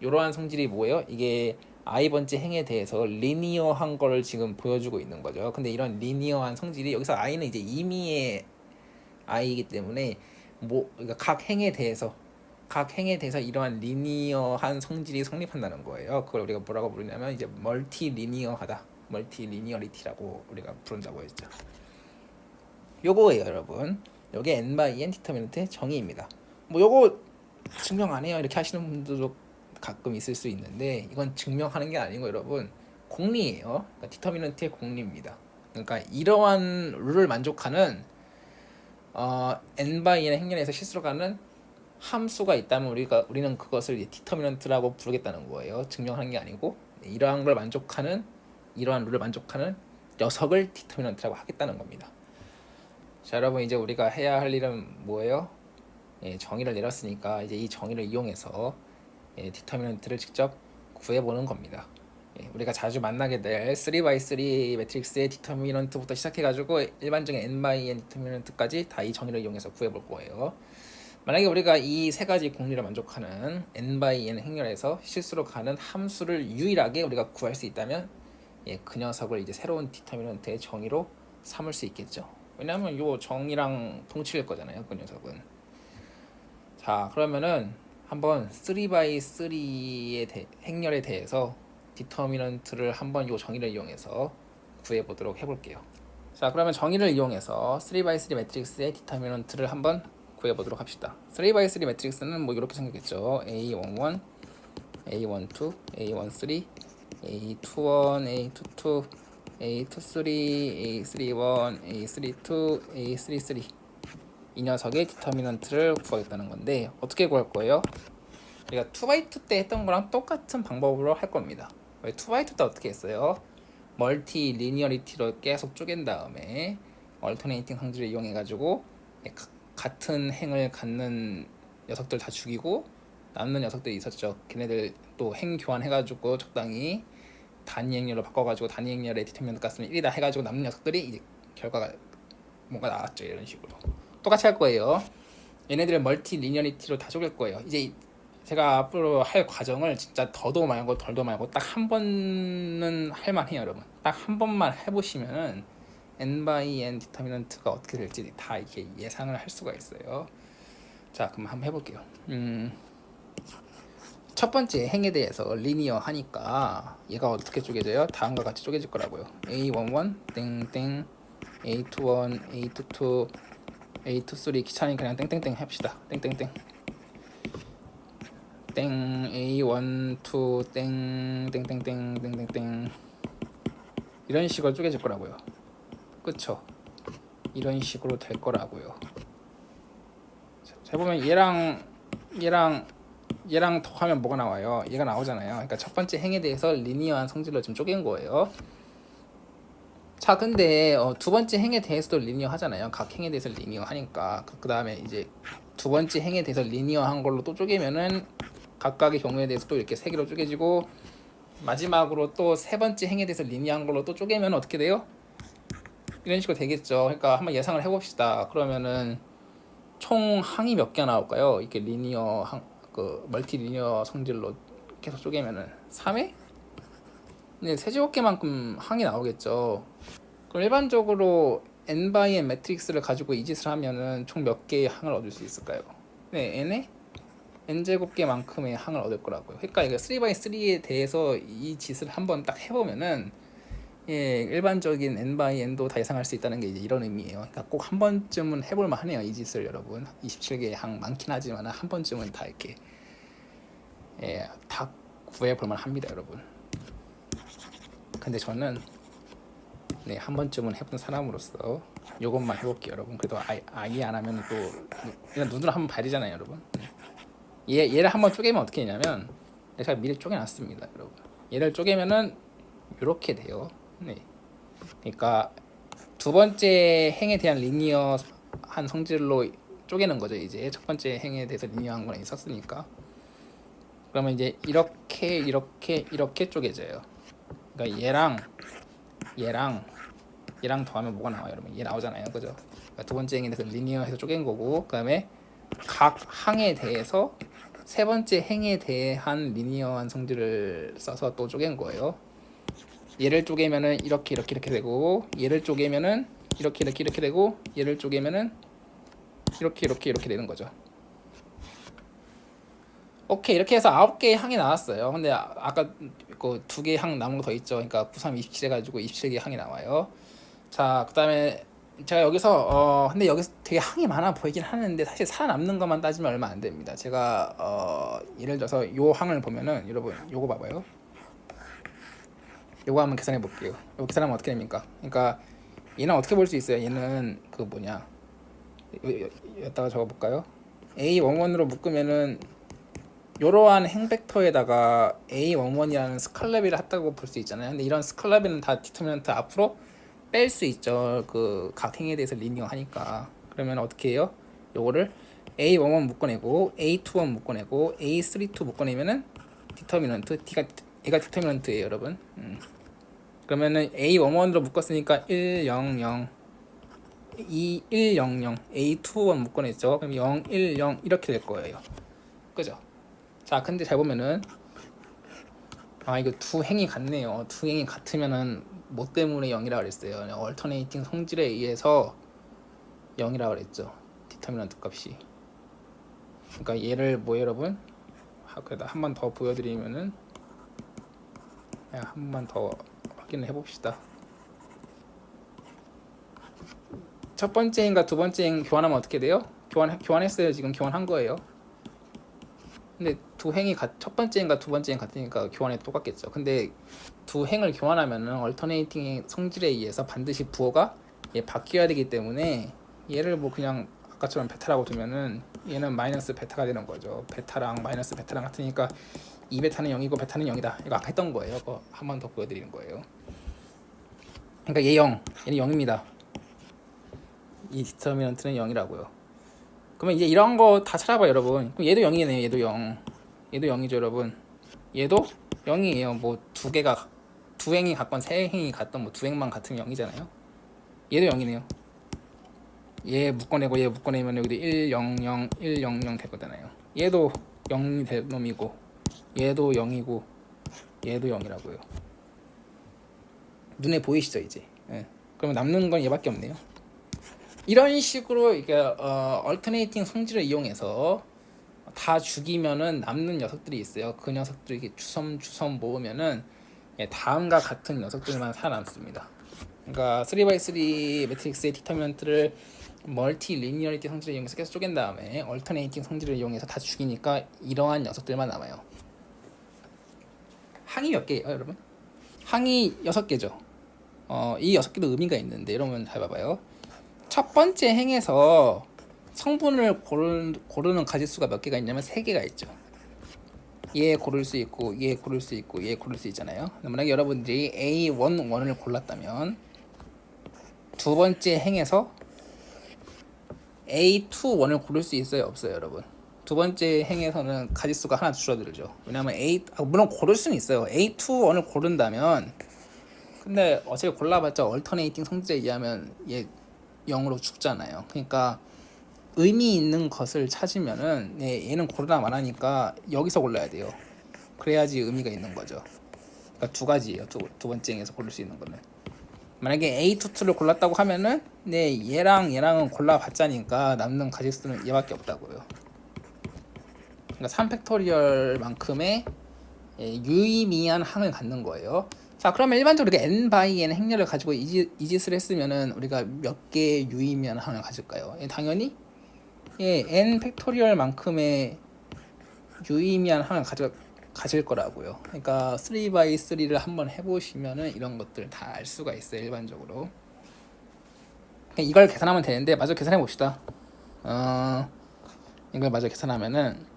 이러한 성질이 뭐예요? 이게 i번째 행에 대해서 리니어한 거를 지금 보여주고 있는 거죠. 근데 이런 리니어한 성질이 여기서 i는 이제 임의의 i이기 때문에 그러니까 각 행에 대해서 이러한 리니어한 성질이 성립한다는 거예요. 그걸 우리가 뭐라고 부르냐면 이제 멀티리니어리티라고 우리가 부른다고 했죠. 요거예요, 여러분. 요게 n by n 디터미넌트의 정의입니다. 뭐 요거 증명 안 해요 이렇게 하시는 분들도 가끔 있을 수 있는데 이건 증명하는 게 아니고 여러분 공리예요. 그러니까 디터미넌트의 공리입니다. 그러니까 이러한 룰을 만족하는 n by n의 행렬에서 실수로 가는 함수가 있다면 우리는 그것을 디터미넌트라고 부르겠다는 거예요. 증명하는 게 아니고 이러한 룰을 만족하는 녀석을 디터미넌트라고 하겠다는 겁니다. 자, 여러분 이제 우리가 해야 할 일은 뭐예요? 정의를 내렸으니까 이제 이 정의를 이용해서 디터미넌트를 직접 구해보는 겁니다. 우리가 자주 만나게 될 3x3 매트릭스의 디터미넌트부터 시작해가지고 일반적인 n by n 디터미넌트까지 다 이 정의를 이용해서 구해볼 거예요. 만약에 우리가 이 세 가지 공리를 만족하는 n by n 행렬에서 실수로 가는 함수를 유일하게 우리가 구할 수 있다면 그 녀석을 이제 새로운 디터미넌트의 정의로 삼을 수 있겠죠. 왜냐하면 요 정의랑 동치일 거잖아요, 그 녀석은. 자, 그러면은 한번 3x3의 행렬에 대해서 디터미넌트를 한번 요 정의를 이용해서 구해보도록 해볼게요. 자, 그러면 정의를 이용해서 3x3 매트릭스의 디터미넌트를 한번 구해보도록 합시다. 3x3 매트릭스는 뭐 이렇게 생겼겠죠. A11, A12, A13, A21, A22, A23, A31, A32, A33 이 녀석의 디터미넌트를 구하겠다는 건데 어떻게 구할 거예요? 우리가 2x2 때 했던 거랑 똑같은 방법으로 할 겁니다. 2x2 때 어떻게 했어요? 멀티 리니어리티로 계속 쪼갠 다음에 얼터네이팅 성질을 이용해 가지고 같은 행을 갖는 녀석들 다 죽이고 남는 녀석들이 있었죠. 걔네들 또 행 교환해 가지고 적당히 단위 행렬로 바꿔가지고 단위 행렬의 디터미넌트 값은 1이다 해가지고 남는 녀석들이 이제 결과가 뭔가 나왔죠. 이런 식으로 똑같이 할 거예요. 얘네들을 멀티 리니어리티로 다 쪼갤 거예요. 이제 제가 앞으로 할 과정을 진짜 더도 말고 덜도 말고 딱 한 번은 할만해요, 여러분. 딱 한 번만 해보시면은 n by n 디터미넌트가 어떻게 될지 다 이렇게 예상을 할 수가 있어요. 자, 그럼 한번 해볼게요. 첫 번째 행에 대해서 리니어 하니까 얘가 어떻게 쪼개져요? 다음과 같이 쪼개질 거라고요. A11 땡땡, A21, A22, A23 귀찮으니까 그냥 땡땡땡 합시다. 땡땡땡 땡 A12 땡 땡땡땡 땡땡땡 이런 식으로 쪼개질 거라고요. 그쵸? 이런 식으로 될 거라고요. 자, 보면 얘랑 더하면 뭐가 나와요? 얘가 나오잖아요. 그러니까 첫 번째 행에 대해서 리니어한 성질로 좀 쪼갠 거예요. 자, 근데 두 번째 행에 대해서도 리니어 하잖아요. 각 행에 대해서 리니어 하니까 그 다음에 이제 두 번째 행에 대해서 리니어한 걸로 또 쪼개면은 각각의 경우에 대해서 또 이렇게 세 개로 쪼개지고 마지막으로 또 세 번째 행에 대해서 리니어한 걸로 또 쪼개면 어떻게 돼요? 이런 식으로 되겠죠. 그러니까 한번 예상을 해봅시다. 그러면은 총 항이 몇 개가 나올까요? 이렇게 리니어 그 멀티 리니어 성질로 계속 쪼개면은 3회? 네, 세제곱계만큼 항이 나오겠죠. 그럼 일반적으로 n by n 매트릭스를 가지고 이 짓을 하면은 총 몇 개의 항을 얻을 수 있을까요? 네, n의 n제곱계만큼의 항을 얻을 거라고요. 그러니까 이거 3x3에 대해서 이 짓을 한번 딱 해보면은 일반적인 n by n도 다 예상할 수 있다는 게 이제 이런 의미예요. 그러니까 꼭 한 번쯤은 해볼 만하네요. 이 짓을 여러분. 27개의 항 많긴 하지만 한 번쯤은 다 이렇게 다 구해볼 만합니다, 여러분. 근데 저는 한 번쯤은 해본 사람으로서 이것만 해볼게요, 여러분. 그래도 아예 안 하면 또 그냥 눈으로 한번 봐야 되잖아요, 여러분. 얘를 한번 쪼개면 어떻게 되냐면 제가 미리 쪼개놨습니다, 여러분. 얘를 쪼개면은 이렇게 돼요. 네. 그러니까 두 번째 행에 대한 리니어한 성질로 쪼개는 거죠. 이제 첫 번째 행에 대해서 리니어한 건 있었으니까. 그러면 이제 이렇게 쪼개져요. 그러니까 얘랑 더하면 뭐가 나와요, 여러분? 얘 나오잖아요, 그죠? 그러니까 두 번째 행에 대해서 리니어해서 쪼갠 거고, 그다음에 각 항에 대해서 세 번째 행에 대한 리니어한 성질을 써서 또 쪼갠 거예요. 얘를 쪼개면은 이렇게 되고, 얘를 쪼개면은 이렇게 되고, 얘를 쪼개면은 이렇게 되는 거죠. 오케이, 이렇게 해서 9개의 항이 나왔어요. 근데 아까 그 2개의 항 남은 거 더 있죠. 그러니까 93, 27 해가지고 27개의 항이 나와요. 자, 그 다음에 제가 여기서 근데 여기서 되게 항이 많아 보이긴 하는데 사실 살아남는 것만 따지면 얼마 안 됩니다. 제가 예를 들어서 요 항을 보면은 여러분 요거 봐봐요. 요거 한번 계산해 볼게요. 요거 계산하면 어떻게 됩니까? 그러니까 얘는 어떻게 볼 수 있어요? 얘는 그 뭐냐, 여기다가 적어볼까요? A11으로 묶으면은 이러한 행벡터에다가 A11이라는 스칼라비를 했다고 볼 수 있잖아요. 근데 이런 스칼라비는 다 디터미넌트 앞으로 뺄 수 있죠. 그 각 행에 대해서 리니어 하니까. 그러면 어떻게 해요? 요거를 A11 묶어내고 A21 묶어내고 A32 묶어내면은 디터미넌트 얘가 디터미넌트예요, 여러분. 그러면은 A11으로 묶었으니까 1, 0, 0 2, 1, 0, 0 A21 묶어냈죠. 그럼 0, 1, 0 이렇게 될 거예요. 그죠? 자, 근데 잘 보면은 이거 두 행이 같네요. 두 행이 같으면은 뭐 때문에 0이라 그랬어요? 얼터네이팅 성질에 의해서 0이라 그랬죠. 디터미넌트 값이. 그러니까 얘를 뭐 여러분? 그래도 한 번 더 보여드리면은 한 번만 더 확인을 해봅시다. 첫 번째 행과 두 번째 행 교환하면 어떻게 돼요? 교환했어요. 지금 교환한 거예요. 근데 두 행이 첫 번째 행과 두 번째 행 같으니까 교환해도 똑같겠죠. 근데 두 행을 교환하면은 얼터네이팅 성질에 의해서 반드시 부호가 바뀌어야 되기 때문에 얘를 뭐 그냥 아까처럼 베타라고 두면은 얘는 마이너스 베타가 되는 거죠. 베타랑 마이너스 베타랑 같으니까 2베타는 0이고 베타는 0이다. 이거 아까 했던 거예요. 그거 한 번 더 보여드리는 거예요. 그러니까 얘 0, 얘는 0입니다. 이 디터미넌트는 0이라고요. 그러면 이제 이런 거 다 찾아봐 여러분. 그럼 얘도 0이네요. 얘도 0. 얘도 0이죠 여러분. 얘도 0이에요. 뭐 두 행이 같건 세 행이 같던 뭐 두 행만 같으면 0이잖아요. 얘도 0이네요. 얘 묶어내고 얘 묶어내면 여기도 1, 0, 0, 1, 0, 0 될 거잖아요. 얘도 0이 될 놈이고 얘도 0이고 얘도 0이라고요. 눈에 보이시죠 이제? 예. 그러면 남는 건 얘밖에 없네요. 이런 식으로 이게 얼터네이팅 성질을 이용해서 다 죽이면은 남는 녀석들이 있어요. 그 녀석들이 이렇게 주섬 모으면은 다음과 같은 녀석들만 살아남습니다. 그러니까 3x3 매트릭스의 디터미넌트를 멀티 리니어리티 성질을 이용해서 계속 쪼갠 다음에 얼터네이팅 성질을 이용해서 다 죽이니까 이러한 녀석들만 남아요. 항이 몇 개예요, 여러분? 항이 6개죠. 이 6개도 의미가 있는데 여러분 잘 봐봐요. 첫 번째 행에서 성분을 고르는 가짓수가 몇 개가 있냐면 3개가 있죠. 얘 고를 수 있고 얘 고를 수 있고 얘 고를 수 있잖아요. 만약에 여러분들이 A11을 골랐다면 두 번째 행에서 A21을 고를 수 있어요, 없어요, 여러분? 두 번째 행에서는 가짓수가 하나 줄어들죠. 왜냐면 물론 고를 수는 있어요. A21을 고른다면 근데 어차피 골라봤자 얼터네이팅 성질에 의하면 얘 0으로 죽잖아요. 그러니까 의미 있는 것을 찾으면은 얘는 고르나 말하니까 여기서 골라야 돼요. 그래야지 의미가 있는 거죠. 그러니까 두 가지예요. 두 번째 행에서 고를 수 있는 거는. 만약에 A22를 골랐다고 하면은 얘랑은 골라봤자니까 남는 가짓수는 얘밖에 없다고요. 그러니까 3팩토리얼만큼의 유의미한 항을 갖는 거예요. 자, 그러면 일반적으로 n by n 행렬을 가지고 이 짓을 했으면은 우리가 몇 개의 유의미한 항을 가질까요? 당연히 n 팩토리얼만큼의 유의미한 항을 가질 거라고요. 그러니까 3x3를 한번 해보시면은 이런 것들 다 알 수가 있어요, 일반적으로. 이걸 계산하면 되는데 마저 계산해 봅시다. 이걸 마저 계산하면은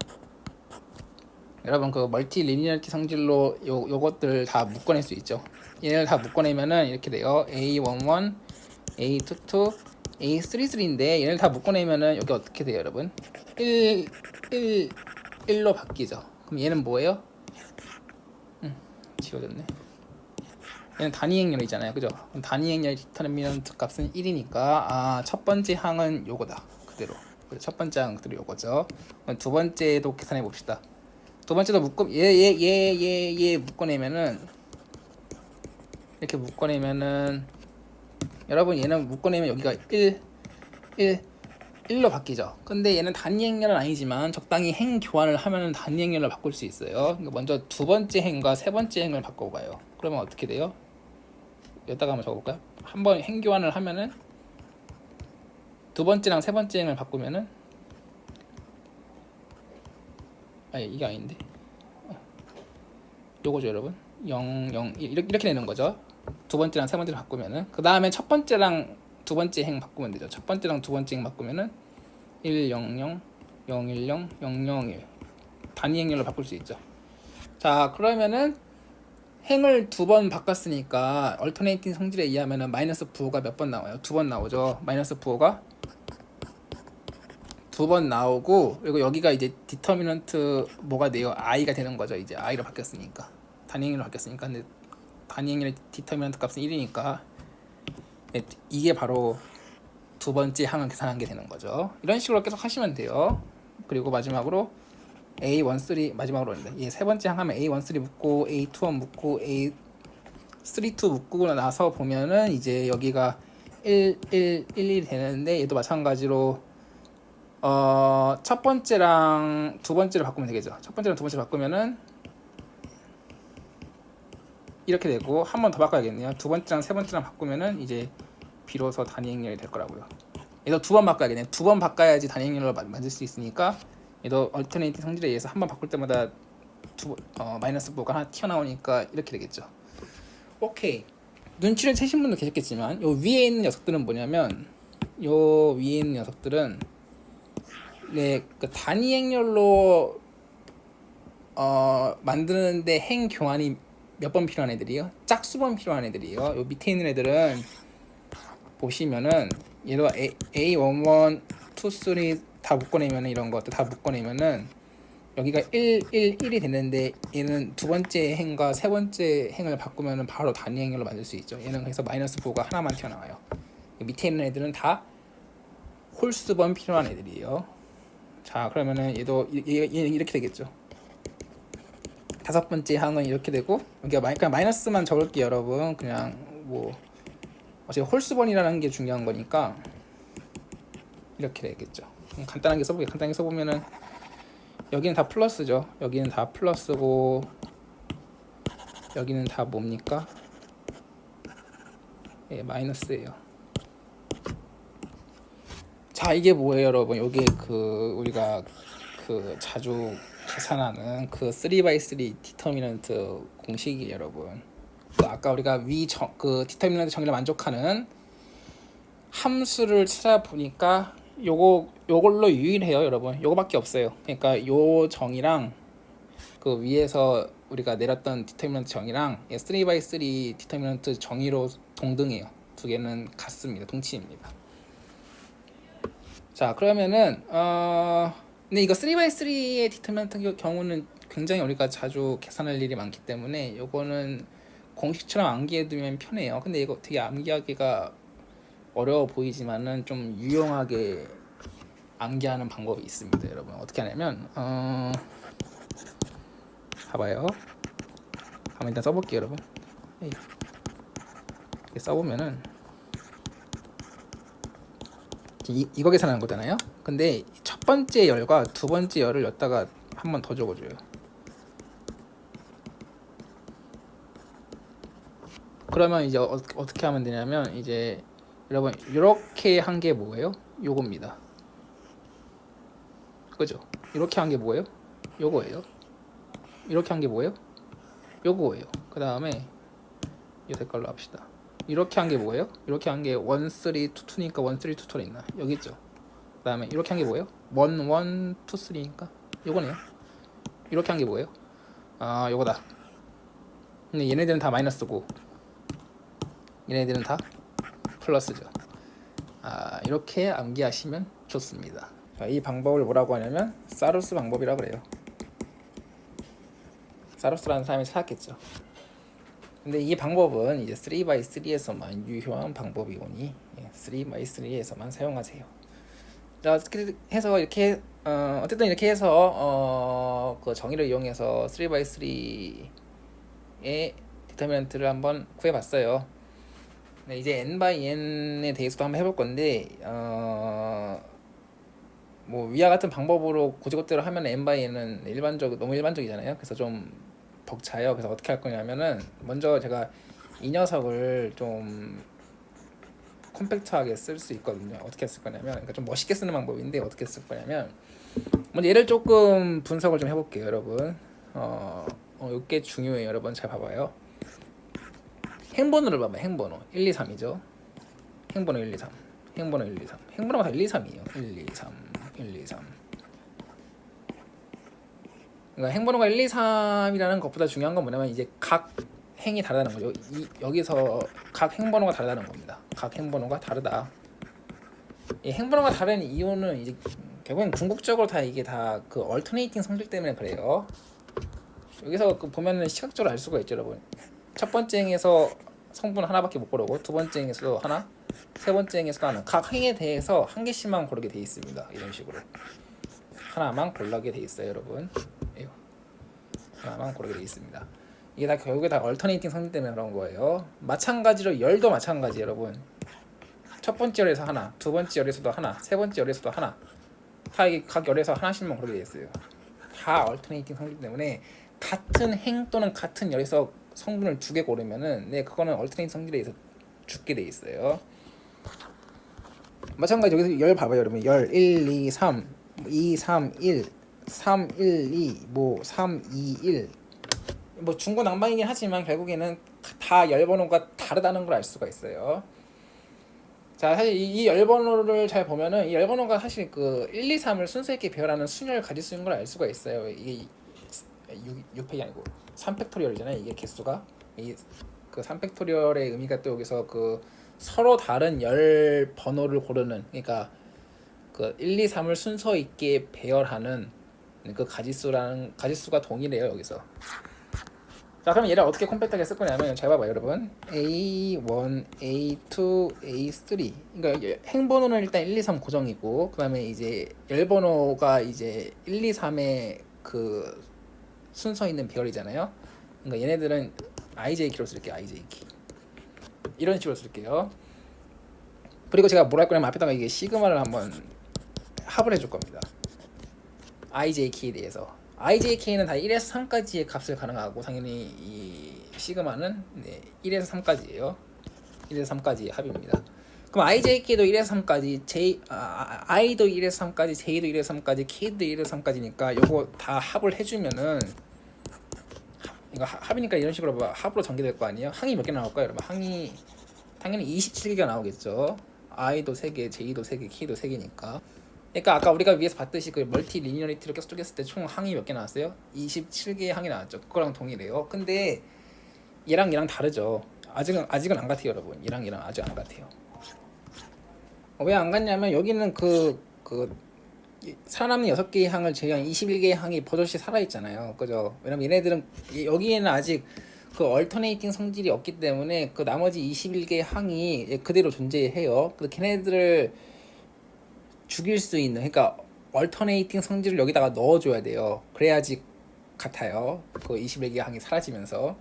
여러분 그 멀티 리니어리티 성질로 요것들 다 묶어낼 수 있죠. 얘를 다 묶어내면은 이렇게 돼요. A11, A22, A33인데 얘를 다 묶어내면은 여기 어떻게 돼요, 여러분? 1로 바뀌죠. 그럼 얘는 뭐예요? 지워졌네. 얘는 단위 행렬이잖아요, 그죠? 그럼 단위 행렬 디터미넌트 값은 1이니까 첫 번째 항은 요거다, 그대로. 첫 번째 항들이 요거죠. 두 번째도 계산해 봅시다. 두 번째도 얘 묶어내면은 이렇게 묶어내면은 여러분 얘는 묶어내면 여기가 1로 바뀌죠. 근데 얘는 단위 행렬은 아니지만 적당히 행 교환을 하면은 단위 행렬로 바꿀 수 있어요. 그러니까 먼저 두 번째 행과 세 번째 행을 바꿔봐요. 그러면 어떻게 돼요? 여기다가 한번 적어볼까요? 한번 행 교환을 하면은 두 번째랑 세 번째 행을 바꾸면은 아니 이게 아닌데 요거죠 여러분. 0, 0, 1 이렇게 되는 거죠. 두 번째랑 세 번째를 바꾸면은 그 다음에 첫 번째랑 두 번째 행 바꾸면 되죠. 첫 번째랑 두 번째 행 바꾸면은 1, 0, 0, 0, 1, 0, 0, 0, 1 단위 행렬로 바꿀 수 있죠. 자 그러면은 행을 두 번 바꿨으니까 얼터네이팅 성질에 의하면은 마이너스 부호가 몇 번 나와요? 두 번 나오죠. 마이너스 부호가 두 번 나오고 그리고 여기가 이제 디터미넌트 뭐가 돼요? i가 되는 거죠. 이제 i로 바뀌었으니까 단위 행렬로 바뀌었으니까. 근데 단위 행렬의 디터미넌트 값은 1이니까 이게 바로 두 번째 항을 계산한 게 되는 거죠. 이런 식으로 계속 하시면 돼요. 그리고 마지막으로 A13 마지막으로 했는데 세 번째 항 하면 A13 묶고 A21 묶고 A32 묶고 나서 보면은 이제 여기가 1, 1, 1, 1이 되는데 얘도 마찬가지로 첫 번째랑 두 번째를 바꾸면 되겠죠. 첫 번째랑 두 번째 바꾸면은 이렇게 되고 한 번 더 바꿔야겠네요. 두 번째랑 세 번째랑 바꾸면은 이제 비로소 단위 행렬이 될 거라고요. 얘도 두 번 바꿔야겠네. 두 번 바꿔야지 단위 행렬로 만들 수 있으니까 얘도 얼터네이팅 성질에 의해서 한 번 바꿀 때마다 마이너스 부호가 하나 튀어나오니까 이렇게 되겠죠. 오케이. 눈치를 채신 분도 계셨겠지만 요 위에 있는 녀석들은 뭐냐면 요 위에 있는 녀석들은 그 단위 행렬로 만드는데 행 교환이 몇 번 필요한 애들이요? 짝수번 필요한 애들이요. 요 밑에 있는 애들은 보시면은 얘도 A11, 2, 3 다 묶어내면은 이런 것들 다 묶어내면은 여기가 1, 1, 1이 됐는데 얘는 두 번째 행과 세 번째 행을 바꾸면은 바로 단위 행렬로 만들 수 있죠. 얘는 그래서 마이너스 부호가 하나만 튀어나와요. 밑에 있는 애들은 다 홀수번 필요한 애들이에요. 자 그러면은 얘도 얘 이렇게 되겠죠. 다섯 번째 항은 이렇게 되고 여기가 그냥 마이너스만 적을게요 여러분. 그냥 뭐 어차피 홀수번이라는 게 중요한 거니까 이렇게 되겠죠. 간단하게 써보게. 간단하게 써보면은 여기는 다 플러스죠. 여기는 다 플러스고 여기는 다 뭡니까? 예, 마이너스예요. 자 이게 뭐예요 여러분? 이게 우리가 자주 계산하는 3x3 디터미넌트 공식이에요 여러분. 아까 우리가 디터미넌트 정의를 만족하는 함수를 찾아보니까 요걸로 유일해요 여러분. 요거밖에 없어요. 그러니까 요 정의랑 그 위에서 우리가 내렸던 디터미넌트 정의랑 3x3 디터미넌트 정의로 동등해요. 두 개는 같습니다. 동치입니다. 자 그러면은 근데 이거 3x3의 디터미넌트 경우는 굉장히 우리가 자주 계산할 일이 많기 때문에 요거는 공식처럼 암기해두면 편해요. 근데 이거 되게 암기하기가 어려워 보이지만은 좀 유용하게 암기하는 방법이 있습니다 여러분. 어떻게 하냐면 봐봐요. 한번 일단 써볼게요 여러분. 이렇게 써보면은 이거 계산하는 거잖아요. 근데 첫 번째 열과 두 번째 열을 여기다가 한 번 더 적어줘요. 그러면 이제 어떻게 하면 되냐면 이제 여러분 이렇게 한 게 뭐예요? 요겁니다. 그죠? 이렇게 한 게 뭐예요? 요거예요. 이렇게 한 게 뭐예요? 요거예요. 그 다음에 이 색깔로 합시다. 이렇게 한 게 뭐예요? 이렇게 한 게 1, 3, 2, 2니까 1, 3, 2, 2 있나? 여기 있죠. 그 다음에 이렇게 한 게 뭐예요? 1, 1, 2, 3니까 요거네요. 이렇게 한 게 뭐예요? 요거다. 근데 얘네들은 다 마이너스고 얘네들은 다 플러스죠. 이렇게 암기하시면 좋습니다. 자, 이 방법을 뭐라고 하냐면 사루스 방법이라고 그래요. 사루스라는 사람이 찾았겠죠. 근데 이 방법은 이제 3x3에서만 유효한 방법이오니 3x3에서만 사용하세요. 자, 어떻게 해서 이렇게 어쨌든 이렇게 해서 그 정의를 이용해서 3x3의 디터미넌트를 한번 구해봤어요. 네, 이제 n by n에 대해서도 한번 해볼 건데 뭐 위와 같은 방법으로 고지고대로 하면 n by n은 너무 일반적이잖아요. 그래서 좀 벅차요. 그래서 어떻게 할 거냐면은 먼저 제가 이 녀석을 좀 컴팩트하게 쓸 수 있거든요. 어떻게 쓸 거냐면, 그러니까 좀 멋있게 쓰는 방법인데 어떻게 쓸 거냐면, 먼저 얘를 조금 분석을 좀 해볼게요, 여러분. 이게 중요해요, 여러분. 잘 봐봐요. 행번호를 봐봐요. 행번호 1, 2, 3이죠. 행번호 1, 2, 3. 행번호 1, 2, 3. 행번호가 다 1, 2, 3이에요. 1, 2, 3, 1, 2, 3. 그러니까 행번호가 1, 2, 3이라는 것보다 중요한 건 뭐냐면 이제 각 행이 다르다는 거죠. 여기서 각 행번호가 다르다는 겁니다. 각 행번호가 다르다. 이 행번호가 다른 이유는 이제 결국엔 궁극적으로 다 이게 다 그 얼터네이팅 성질 때문에 그래요. 여기서 그 보면은 시각적으로 알 수가 있죠, 여러분. 첫 번째 행에서 성분 하나밖에 못 고르고 두 번째 행에서도 하나, 세 번째 행에서도 하나. 각 행에 대해서 한 개씩만 고르게 돼 있습니다. 이런 식으로 하나만 고르게 돼 있어요, 여러분. 하나만 고르게 돼 있습니다. 이게 다 결국에 다 얼터네이팅 성질 때문에 그런 거예요. 마찬가지로 열도 마찬가지, 여러분. 첫 번째 열에서 하나, 두 번째 열에서도 하나, 세 번째 열에서도 하나. 다 각 열에서 하나씩만 고르게 돼 있어요. 다 얼터네이팅 성질 때문에 같은 행 또는 같은 열에서 성분을 두 개 고르면은 그거는 얼터네이팅 성질에 의해서 죽게 돼 있어요. 마찬가지 여기서 열 봐봐요, 여러분. 열 1, 2, 3, 2, 3, 1, 3, 1, 2, 뭐 3, 2, 1. 뭐 중구난방이긴 하지만 결국에는 다 열 번호가 다르다는 걸 알 수가 있어요. 자, 사실 이 열 번호를 잘 보면은 이 열 번호가 사실 그 1, 2, 3을 순서 있게 배열하는 순열 가지수인 걸 알 수가 있어요. 이게 6팩이 아니고 3팩토리얼이잖아요. 이게 개수가 그 3팩토리얼의 의미가 또 여기서 그 서로 다른 열 번호를 고르는, 그러니까 그 1, 2, 3을 순서 있게 배열하는 그 가지수가 동일해요, 여기서. 자, 그럼 얘를 어떻게 컴팩트하게 쓸 거냐면 잘 봐봐요, 여러분. A1, A2, A3. 그러니까 행번호는 일단 1, 2, 3 고정이고, 그다음에 이제 열번호가 이제 1, 2, 3의 그 순서 있는 배열이잖아요. 그러니까 얘네들은 IJK로 쓸게요. IJK. 이런 식으로 쓸게요. 그리고 제가 뭘 할 거냐면 앞에다가 이게 시그마를 한번 합을 해줄 겁니다. IJK에 대해서. IJK는 다 1에서 3까지의 값을 가능하고 당연히 이 시그마는 1에서 3까지예요. 1에서 3까지의 합입니다. 그럼 IJK도 1에서 3까지, I도 1에서 3까지, J도 1에서 3까지, K도 1에서 3까지니까 요거 다 합을 해주면은 이거 합이니까 이런 식으로 합으로 전개될 거 아니에요? 항이 몇 개 나올까요, 여러분? 항이 당연히 27개가 나오겠죠. I도 3개, J도 3개, K도 3개니까. 그러니까 아까 우리가 위에서 봤듯이 그 멀티 리니어리티로 계속 쪼갰을 때 총 항이 몇 개 나왔어요? 27개의 항이 나왔죠. 그거랑 동일해요. 근데 얘랑 다르죠. 아직은 안 같아요, 여러분. 얘랑 아직 안 같아요. 왜 안 같냐면 여기는 그 살아남는 6개의 항을 제외한 21개의 항이 버젓이 살아있잖아요. 그죠? 왜냐면 얘네들은 여기에는 아직 그 얼터네이팅 성질이 없기 때문에 그 나머지 21개의 항이 그대로 존재해요. 그 걔네들을 죽일 수 있는, 그러니까 얼터네이팅 성질을 여기다가 넣어줘야 돼요. 그래야지 같아요. 그 21개의 항이 사라지면서.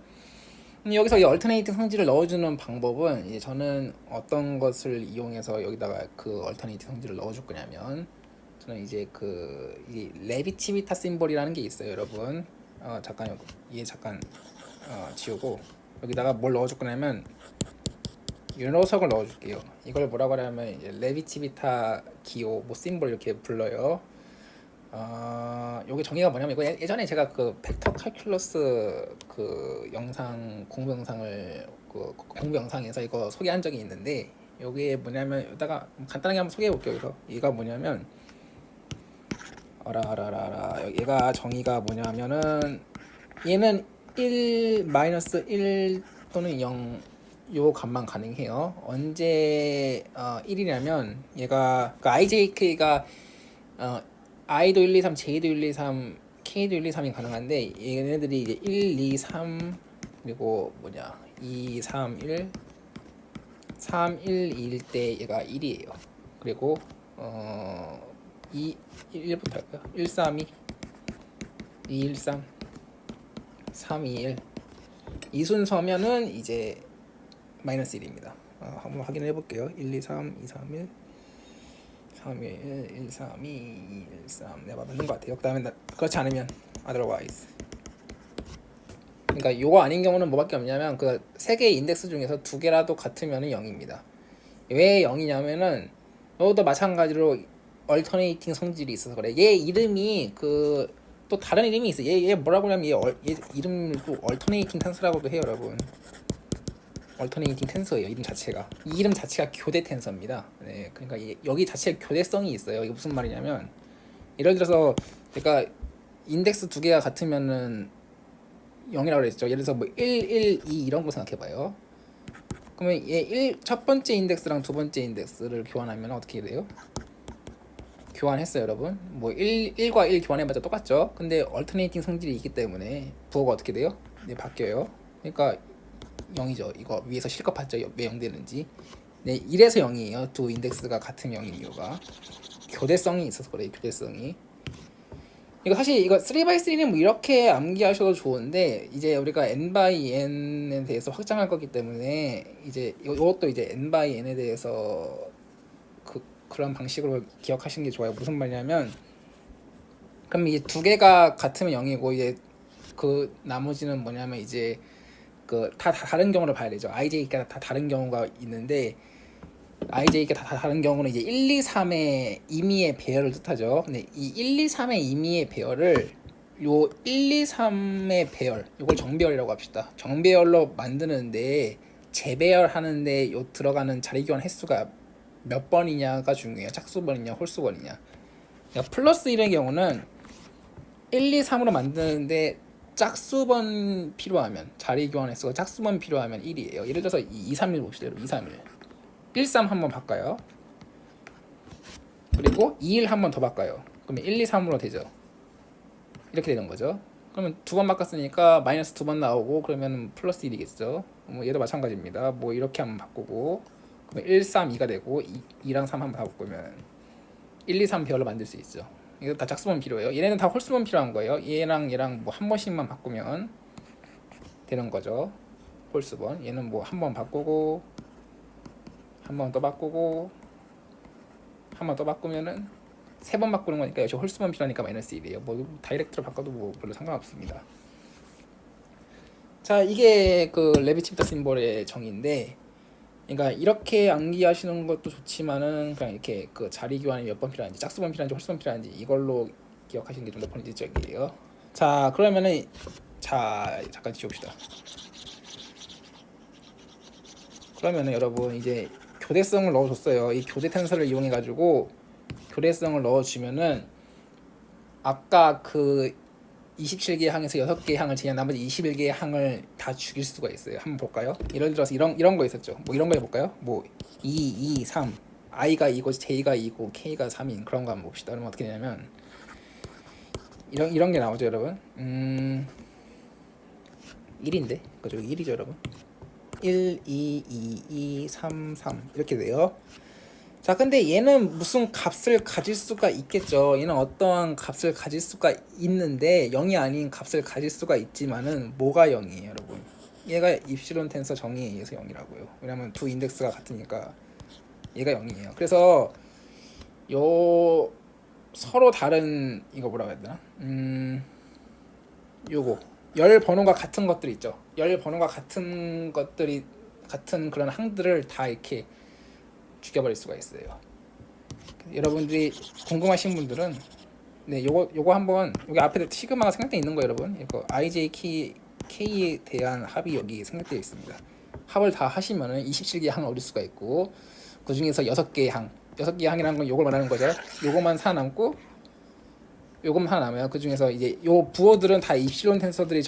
여기서 이 얼터네이팅 성질을 넣어주는 방법은 이제 저는 어떤 것을 이용해서 여기다가 그 얼터네이팅 성질을 넣어줄 거냐면 저는 이제 이 레비티비타 심볼이라는 게 있어요, 여러분. 잠깐 지우고 여기다가 뭘 넣어줄 거냐면 이 녀석을 넣어줄게요. 이걸 뭐라고 하냐면 이제 레비티비타 기호 뭐 심볼 이렇게 불러요. 여기 정의가 뭐냐면 이거 예전에 제가 그 벡터 칼큘러스 그 공부 영상에서 이거 소개한 적이 있는데 여기에 뭐냐면 여기다가 간단하게 한번 소개해 볼게요. 얘가 뭐냐면 얘가 정의가 뭐냐면은 얘는 1 또는 0 요 값만 가능해요. 언제 1이냐면 얘가 그 IJK가 I도 1, 2, 3, J도 1, 2, 3, K도 1, 2, 3이 가능한데 얘네들이 이제 1, 2, 3 그리고 2, 3, 1 3, 1, 2일 때 얘가 1이에요. 그리고 1부터 할까요? 132 213 321 이 순서면은 이제 마이너스 1입니다. 한번 확인해 볼게요. 1, 2, 3, 2, 3, 1 3, 1, 1, 3, 2, 2, 1, 3 내가 맞는 것 같아요. 그 다음에 그렇지 않으면 otherwise. 그러니까 요거 아닌 경우는 뭐밖에 없냐면 그 세 개의 인덱스 중에서 두 개라도 같으면은 0입니다. 왜 0이냐면은 이것도 마찬가지로 얼터네이팅 성질이 있어서 그래. 얘 이름이 그 또 다른 이름이 있어. 얘 뭐라고 하냐면 얘 이름을 또 얼터네이팅 텐서라고도 해요, 여러분. 얼터네이팅 텐서예요, 이름 자체가. 이 이름 자체가 교대 텐서입니다. 네, 그러니까 여기 자체에 교대성이 있어요. 이게 무슨 말이냐면 예를 들어서 그러니까 인덱스 두 개가 같으면은 0이라고 그랬죠. 예를 들어서 뭐 1, 1, 2 이런 거 생각해봐요. 그러면 얘 첫 번째 인덱스랑 두 번째 인덱스를 교환하면 어떻게 돼요? 교환했어요, 여러분. 뭐 1과 1 교환해봤자 똑같죠. 근데 얼터네이팅 성질이 있기 때문에 부호가 어떻게 돼요? 네, 바뀌어요. 그러니까 0이죠. 이거 위에서 실컷 봤죠? 왜 0 되는지. 네, 이래서 0이에요. 두 인덱스가 같은 0인 이유가 교대성이 있어서 그래요. 교대성이. 이거 사실 이거 3x3는 뭐 이렇게 암기하셔도 좋은데 이제 우리가 n by n에 대해서 확장할 거기 때문에 이제 이것도 이제 n by n에 대해서 그런 방식으로 기억하시는 게 좋아요. 무슨 말이냐면 그럼 이제 두 개가 같으면 0이고 이제 그 나머지는 뭐냐면 이제 그 다 다른 경우를 봐야 되죠. ij가 다 다른 경우가 있는데 ij가 다 다른 경우는 이제 1, 2, 3의 임의의 배열을 뜻하죠. 근데 이 1, 2, 3의 임의의 배열을 요 1, 2, 3의 배열, 이걸 정배열이라고 합시다. 정배열로 만드는데 재배열하는데 요 들어가는 자리교환 횟수가 몇 번이냐가 중요해요. 짝수번이냐 홀수번이냐. 그러니까 플러스 1의 경우는 1, 2, 3으로 만드는데 짝수번 필요하면 자리 교환 횟수가 짝수번 필요하면 1이에요. 예를 들어서 2, 3, 1 봅시다. 2, 3, 1 1, 3 한번 바꿔요. 그리고 2, 1 한번 더 바꿔요. 그러면 1, 2, 3으로 되죠. 이렇게 되는 거죠. 그러면 두 번 바꿨으니까 마이너스 두 번 나오고 그러면 플러스 1이겠죠. 뭐 얘도 마찬가지입니다. 뭐 이렇게 한번 바꾸고 그러면 1, 3, 2가 되고 2랑 3 한번 바꾸면 1, 2, 3 배열로 만들 수 있죠. 이거 다 짝수번 필요해요. 얘네는 다 홀수번 필요한 거예요. 얘랑 뭐 한 번씩만 바꾸면 되는 거죠. 홀수번. 얘는 뭐 한 번 바꾸고 한 번 더 바꾸고 한 번 더 바꾸면은 세 번 바꾸는 거니까 역시 홀수번 필요하니까 마이너스 1이에요. 뭐 다이렉트로 바꿔도 뭐 별로 상관없습니다. 자, 이게 그 레비치비터 심볼의 정의인데, 그러니까 이렇게 암기하시는 것도 좋지만은 그냥 이렇게 그 자리 교환이 몇 번 필요한지, 짝수번 필요한지, 홀수번 필요한지 이걸로 기억하시는 게 좀 더 본질적이에요. 자, 그러면은 자 잠깐 지웁시다. 그러면은 여러분 이제 교대성을 넣어줬어요. 이 교대 텐서를 이용해 가지고 교대성을 넣어주면은 아까 그 27개의 항에서 6개의 항을 제외한 나머지 21개의 항을 다 죽일 수가 있어요. 한번 볼까요? 예를 들어서 이런 거 있었죠. 뭐 이런 거 해볼까요? 뭐 2, 2, 3 i가 2고 j가 2고 k가 3인 그런 거 한번 봅시다. 그러면 어떻게 되냐면 이런 게 나오죠, 여러분. 1인데 그죠? 1이죠, 여러분. 1, 2, 2, 2, 3, 3 이렇게 돼요. 자, 근데 얘는 무슨 값을 가질 수가 있겠죠. 얘는 어떠한 값을 가질 수가 있는데 0이 아닌 값을 가질 수가 있지만은 뭐가 0이에요, 여러분? 얘가 입실론 텐서 정의에 의해서 0이라고요. 왜냐면 두 인덱스가 같으니까 얘가 0이에요. 그래서 요 서로 다른 이거 뭐라고 해야 되나? 요거 열 번호가 같은 것들 있죠. 열 번호가 같은 것들이 같은 그런 항들을 다 이렇게 죽여버릴 수가 있어요. 여러분들이 궁금하신 분들은 네 요거 한번 여기 앞에 시그마가 생략되어 있는 거예요, 여러분. 이거 IJK에 대한 합이 여기 생략되어 있습니다. 합을 다 하시면은 27개의 항을 얻을 수가 있고 그 중에서 6개의 항, 6개의 항이라는 건 요걸 말하는 거죠. 요거만 살아남고 요것만 하나 남아요. 그 중에서 이제 요 부호들은 다 입실론 텐서들이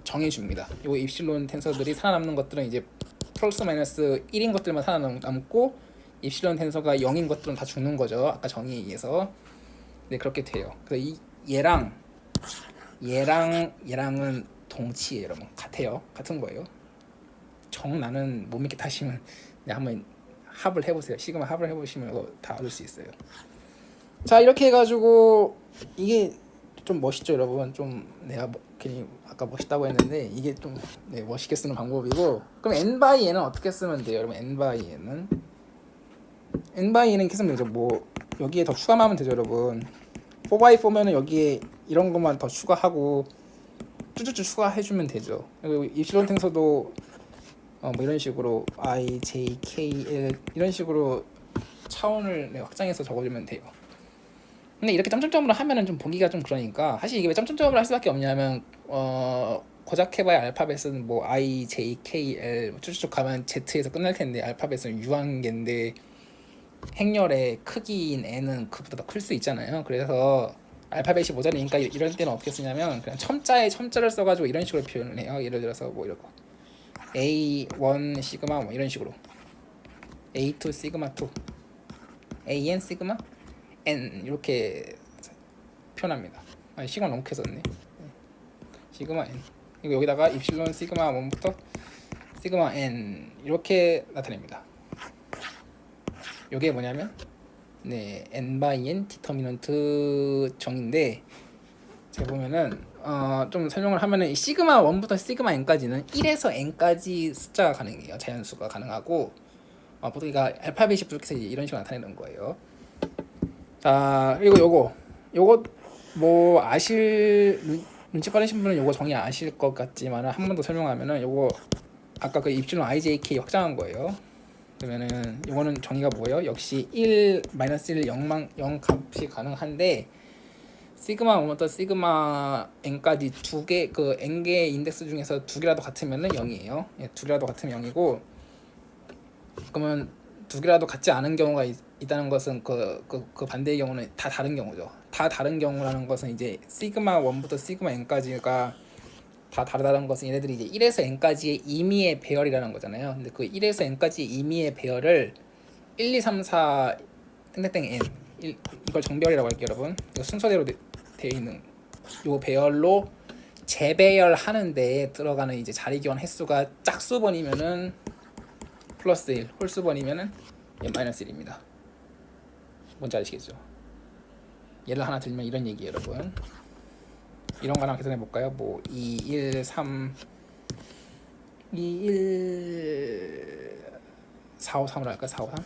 정해줍니다. 요 입실론 텐서들이 살아남는 것들은 이제 플러스 마이너스 1인 것들만 살아남고 입실론 텐서가 0인 것들은 다 죽는 거죠. 아까 정의에 의해서. 네, 그렇게 돼요. 그래서 얘랑은 동치예요, 여러분. 같아요. 같은 거예요. 나는 못 믿게 타시면 한번 합을 해보세요. 시그마 합을 해보시면 이거 다 얻을 수 있어요. 자 이렇게 해가지고 이게 좀 멋있죠 여러분. 좀 내가 괜히 아까 멋있다고 했는데 이게 좀 멋있게 쓰는 방법이고. 그럼 n by n은 어떻게 쓰면 돼요 여러분? n by n은 이렇게 쓰면 되죠. 뭐 여기에 더 추가하면 되죠 여러분. 4x4면은 여기에 이런 것만 더 추가하고 쭈쭈쭈 추가해주면 되죠. 그리고 입실론 탱서도 뭐 이런 식으로 i, j, k, l 이런 식으로 차원을 확장해서 적어주면 돼요. 근데 이렇게 점점점으로 하면은 좀 보기가 좀 그러니까 사실 이게 왜 점점점으로 할 수밖에 없냐면 고작 해봐야 알파벳은 뭐 i, j, k, l 쭉쭉 가면 z에서 끝날 텐데 알파벳은 유한계인데 행렬의 크기인 n은 그보다 더 클 수 있잖아요. 그래서 알파벳이 모자라니까 이럴 때는 어떻게 쓰냐면 그냥 첨자에 첨자를 써가지고 이런 식으로 표현을 해요. 예를 들어서 뭐 이런 거 a1 시그마 뭐 이런 식으로 a2 시그마 2 an 시그마 n 이렇게 표현합니다. 시그마 너무 크게 썼네. 시그마 n 이거 여기다가 입실론 시그마 1부터 시그마 n 이렇게 나타냅니다. 이게 뭐냐면 n by n 디터미넌트 정인데 제가 보면은 좀 설명을 하면은 이 시그마 1부터 시그마 n까지는 1에서 n까지 숫자가 가능해요. 자연수가 가능하고 보통 이가 알파벳이 부족해서 이런 식으로 나타내는 거예요. 자 그리고 요거 뭐 눈치 빠르신 분은 요거 정의 아실 것 같지만 한 번 더 설명하면은 요거 아까 그 입실론 IJK 확장한 거예요. 그러면은 요거는 정의가 뭐예요? 역시 1, -1, 0 값이 가능한데 시그마 1부터 시그마 n까지 두 개 그 n개 인덱스 중에서 두 개라도 같으면은 0이에요. 두 개라도 같으면 0이고 그러면 두 개라도 같지 않은 경우가 있다는 것은 그 반대의 경우는 다 다른 경우죠. 다 다른 경우라는 것은 이제 시그마 1부터 시그마 n까지가 다 다르다는 것은 얘네들이 이제 1에서 n까지의 임의의 배열이라는 거잖아요. 근데 그 1에서 n까지 임의의 배열을 1, 2, 3, 4 땡땡땡 n 이걸 정배열이라고 할게요, 여러분. 이거 순서대로 되어 있는 요 배열로 재배열하는데 들어가는 이제 자리기원 횟수가 짝수번이면은 플러스 1, 홀수번이면은 마이너스 1입니다. 뭔지 아시겠죠? 예를 하나 들면 이런 얘기예요, 여러분. 이런 거랑 계산해 볼까요? 뭐 2, 1, 3 2, 1 4, 5, 3으로 할까? 4, 5, 3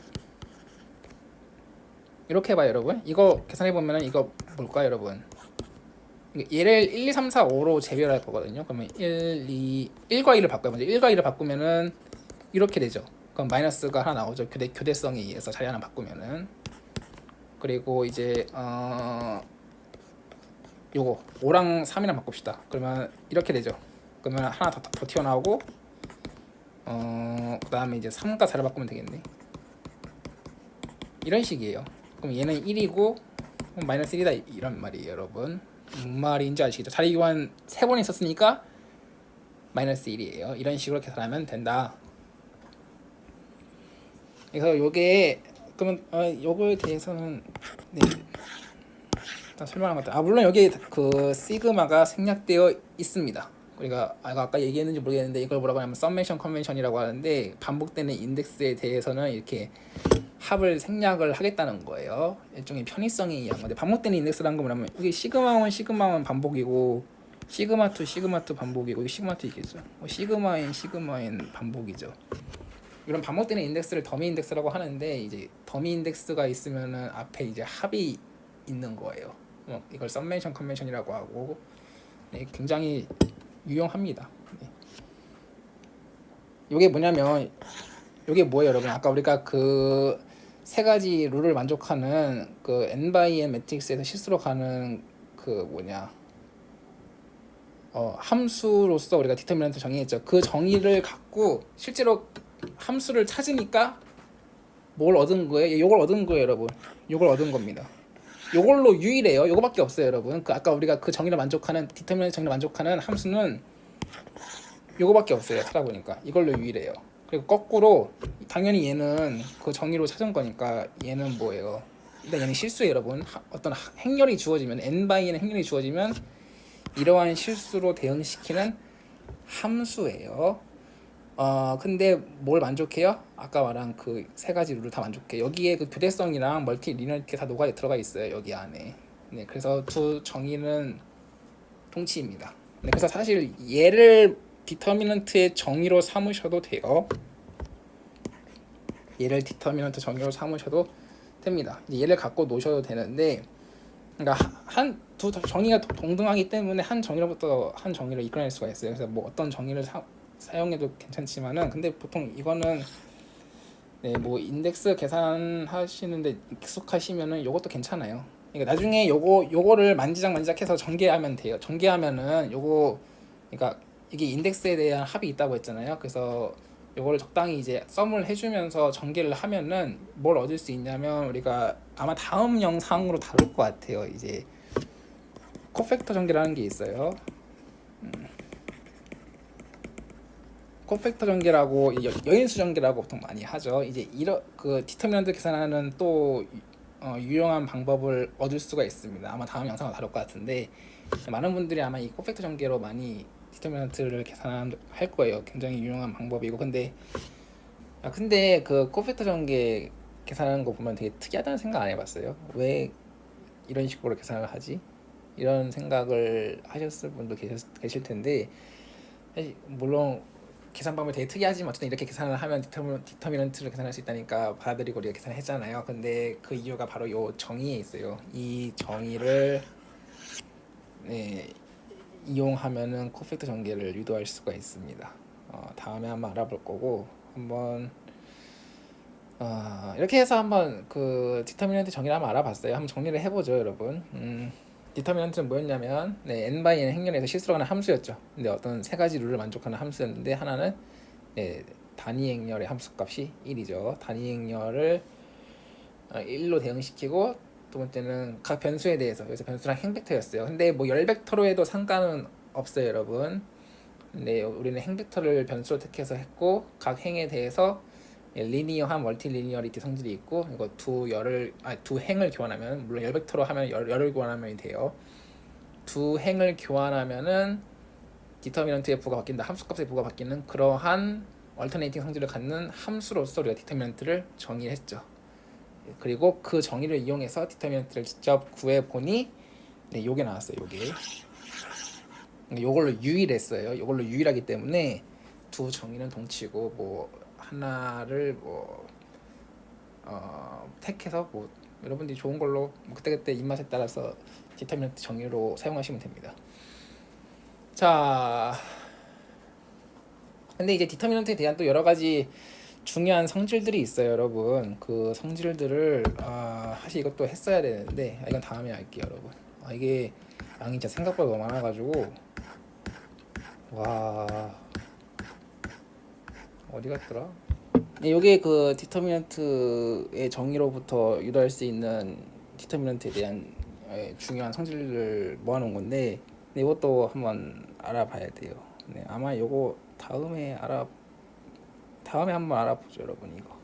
이렇게 해봐요 여러분. 이거 계산해 보면은 이거 뭘까요 여러분? 얘를 1, 2, 3, 4, 5로 재배열할 거거든요. 그러면 1, 2, 1과 2를 바꿔요. 먼저 1과 2를 바꾸면은 이렇게 되죠. 그럼 마이너스가 하나 나오죠. 교대성에 의해서 자리 하나 바꾸면은. 그리고 이제 요거 5랑 3이랑 바꿉시다. 그러면 이렇게 되죠. 그러면 하나 더 튀어나오고 그 다음에 이제 3과 4를 바꾸면 되겠네. 이런 식이에요. 그럼 얘는 1이고 마이너스 1이다 이런 말이에요 여러분. 무슨 말인지 아시겠죠? 자리 교환 3번 있었으니까 마이너스 1이에요. 이런 식으로 계산하면 된다. 그래서 요게 그러면 요거에 대해서는 일단 설명한 것 같아요. 물론 여기 그 시그마가 생략되어 있습니다. 우리가 아까 얘기했는지 모르겠는데 이걸 뭐라고 하냐면 썸메이션 컨벤션이라고 하는데 반복되는 인덱스에 대해서는 이렇게 합을 생략을 하겠다는 거예요. 일종의 편의성에 의한 건데 반복되는 인덱스라는 건 뭐냐면 이게 시그마 1 시그마 1 반복이고 시그마 2 시그마 2 반복이고 이게 시그마 2 있겠죠. 시그마 n 시그마 n 반복이죠. 이런 반복되는 인덱스를 더미 인덱스라고 하는데 이제 더미 인덱스가 있으면은 앞에 이제 합이 있는 거예요. 이걸 썸메이션 컨벤션이라고 하고 굉장히 유용합니다. 이게 뭐냐면 이게 뭐예요, 여러분? 아까 우리가 그 세 가지 룰을 만족하는 그 n by n 매트릭스에서 실수로 가는 그 함수로서 우리가 디터미넌트 정의했죠. 그 정의를 갖고 실제로 함수를 찾으니까 뭘 얻은 거예요? 이걸 얻은 거예요, 여러분. 이걸 얻은 겁니다. 요걸로 유일해요. 요거밖에 없어요, 여러분. 아까 우리가 그 정의를 만족하는 디터미넌트 정의를 만족하는 함수는 요거밖에 없어요. 찾아보니까 이걸로 유일해요. 그리고 거꾸로 당연히 얘는 그 정의로 찾은 거니까 얘는 뭐예요? 일단 얘는 실수예요, 여러분. 어떤 행렬이 주어지면 n by n의 행렬이 주어지면 이러한 실수로 대응시키는 함수예요. 근데 뭘 만족해요? 아까 말한 그 세 가지 룰을 다 만족해. 여기에 그 교대성이랑 멀티 리니어리티 다 녹아 들어가 있어요. 여기 안에. 네, 그래서 두 정의는 통치입니다. 네, 그래서 사실 얘를 디터미넌트의 정의로 삼으셔도 돼요. 얘를 디터미넌트 정의로 삼으셔도 됩니다. 얘를 갖고 놓으셔도 되는데, 그러니까 한 두 정의가 동등하기 때문에 한 정의로부터 한 정의를 이끌어낼 수가 있어요. 그래서 뭐 어떤 정의를 사용해도 괜찮지만은, 근데 보통 이거는 네, 뭐 인덱스 계산하시는데 익숙하시면은 요것도 괜찮아요. 그러니까 나중에 요거를 만지작만지작해서 전개하면 돼요. 전개하면은 요거, 그러니까 이게 인덱스에 대한 합이 있다고 했잖아요. 그래서 요거를 적당히 이제 썸을 해주면서 전개를 하면은 뭘 얻을 수 있냐면, 우리가 아마 다음 영상으로 다룰 것 같아요. 이제 코팩터 전개라는 게 있어요. 코팩터 전개라고 여인수 전개라고 보통 많이 하죠. 이제 이런 그 디터미넌트 계산하는 또 유용한 방법을 얻을 수가 있습니다. 아마 다음 영상을 다룰 것 같은데, 많은 분들이 아마 이 코팩터 전개로 많이 디터미넌트를 계산할 거예요. 굉장히 유용한 방법이고, 근데 그 코팩터 전개 계산하는 거 보면 되게 특이하다는 생각 안 해봤어요? 왜 이런 식으로 계산을 하지? 이런 생각을 하셨을 분도 계실 텐데, 물론 계산 방법이 되게 특이하지만 어쨌든 이렇게 계산을 하면 디터미넌트를 계산할 수 있다니까 받아들이고 우리가 계산을 했잖아요. 근데 그 이유가 바로 요 정의에 있어요. 이 정의를 네, 이용하면은 코팩터 전개를 유도할 수가 있습니다. 다음에 한번 알아볼 거고, 한번 이렇게 해서 한번 그 디터미넌트 정의를 한번 알아봤어요. 한번 정리를 해보죠, 여러분. 디터미넌트는 뭐였냐면, 네, n by n 행렬에서 실수로 가는 함수였죠. 근데 어떤 세 가지 룰을 만족하는 함수였는데, 하나는 네, 단위 행렬의 함수값이 1이죠. 단위 행렬을 1로 대응시키고, 두 번째는 각 변수에 대해서, 여기서 변수랑 행벡터였어요. 근데 뭐 열벡터로 해도 상관은 없어요, 여러분. 근데 우리는 행벡터를 변수로 택해서 했고, 각 행에 대해서 리니어한 멀티리니어리티 성질이 있고, 이거 두 행을 교환하면, 물론 열벡터로 하면 열을 교환하면 돼요. 두 행을 교환하면은 디터미넌트의 부가 바뀐다, 함수값의 부가 바뀌는 그러한 얼터네이팅 성질을 갖는 함수로서 우리가 디터미넌트를 정의했죠. 그리고 그 정의를 이용해서 디터미넌트를 직접 구해보니 네, 요게 나왔어요. 요걸로 유일했어요. 요걸로 유일하기 때문에 두 정의는 동치고, 뭐 하나를 뭐 택해서 뭐 여러분들이 좋은 걸로 뭐 그때그때 입맛에 따라서 디터미넌트 정의로 사용하시면 됩니다. 자, 근데 이제 디터미넌트에 대한 또 여러 가지 중요한 성질들이 있어요, 여러분. 그 성질들을 사실 이것도 했어야 되는데, 이건 다음에 할게요, 여러분. 이게 양이 진짜 생각보다 너무 많아가지고, 와, 어디 갔더라? 이게 그 디터미넌트의 정의로부터 유도할 수 있는 디터미넌트에 대한 중요한 성질을 모아놓은 건데, 근데 이것도 한번 알아봐야 돼요. 네, 아마 요거 다음에 한번 알아보죠, 여러분. 이거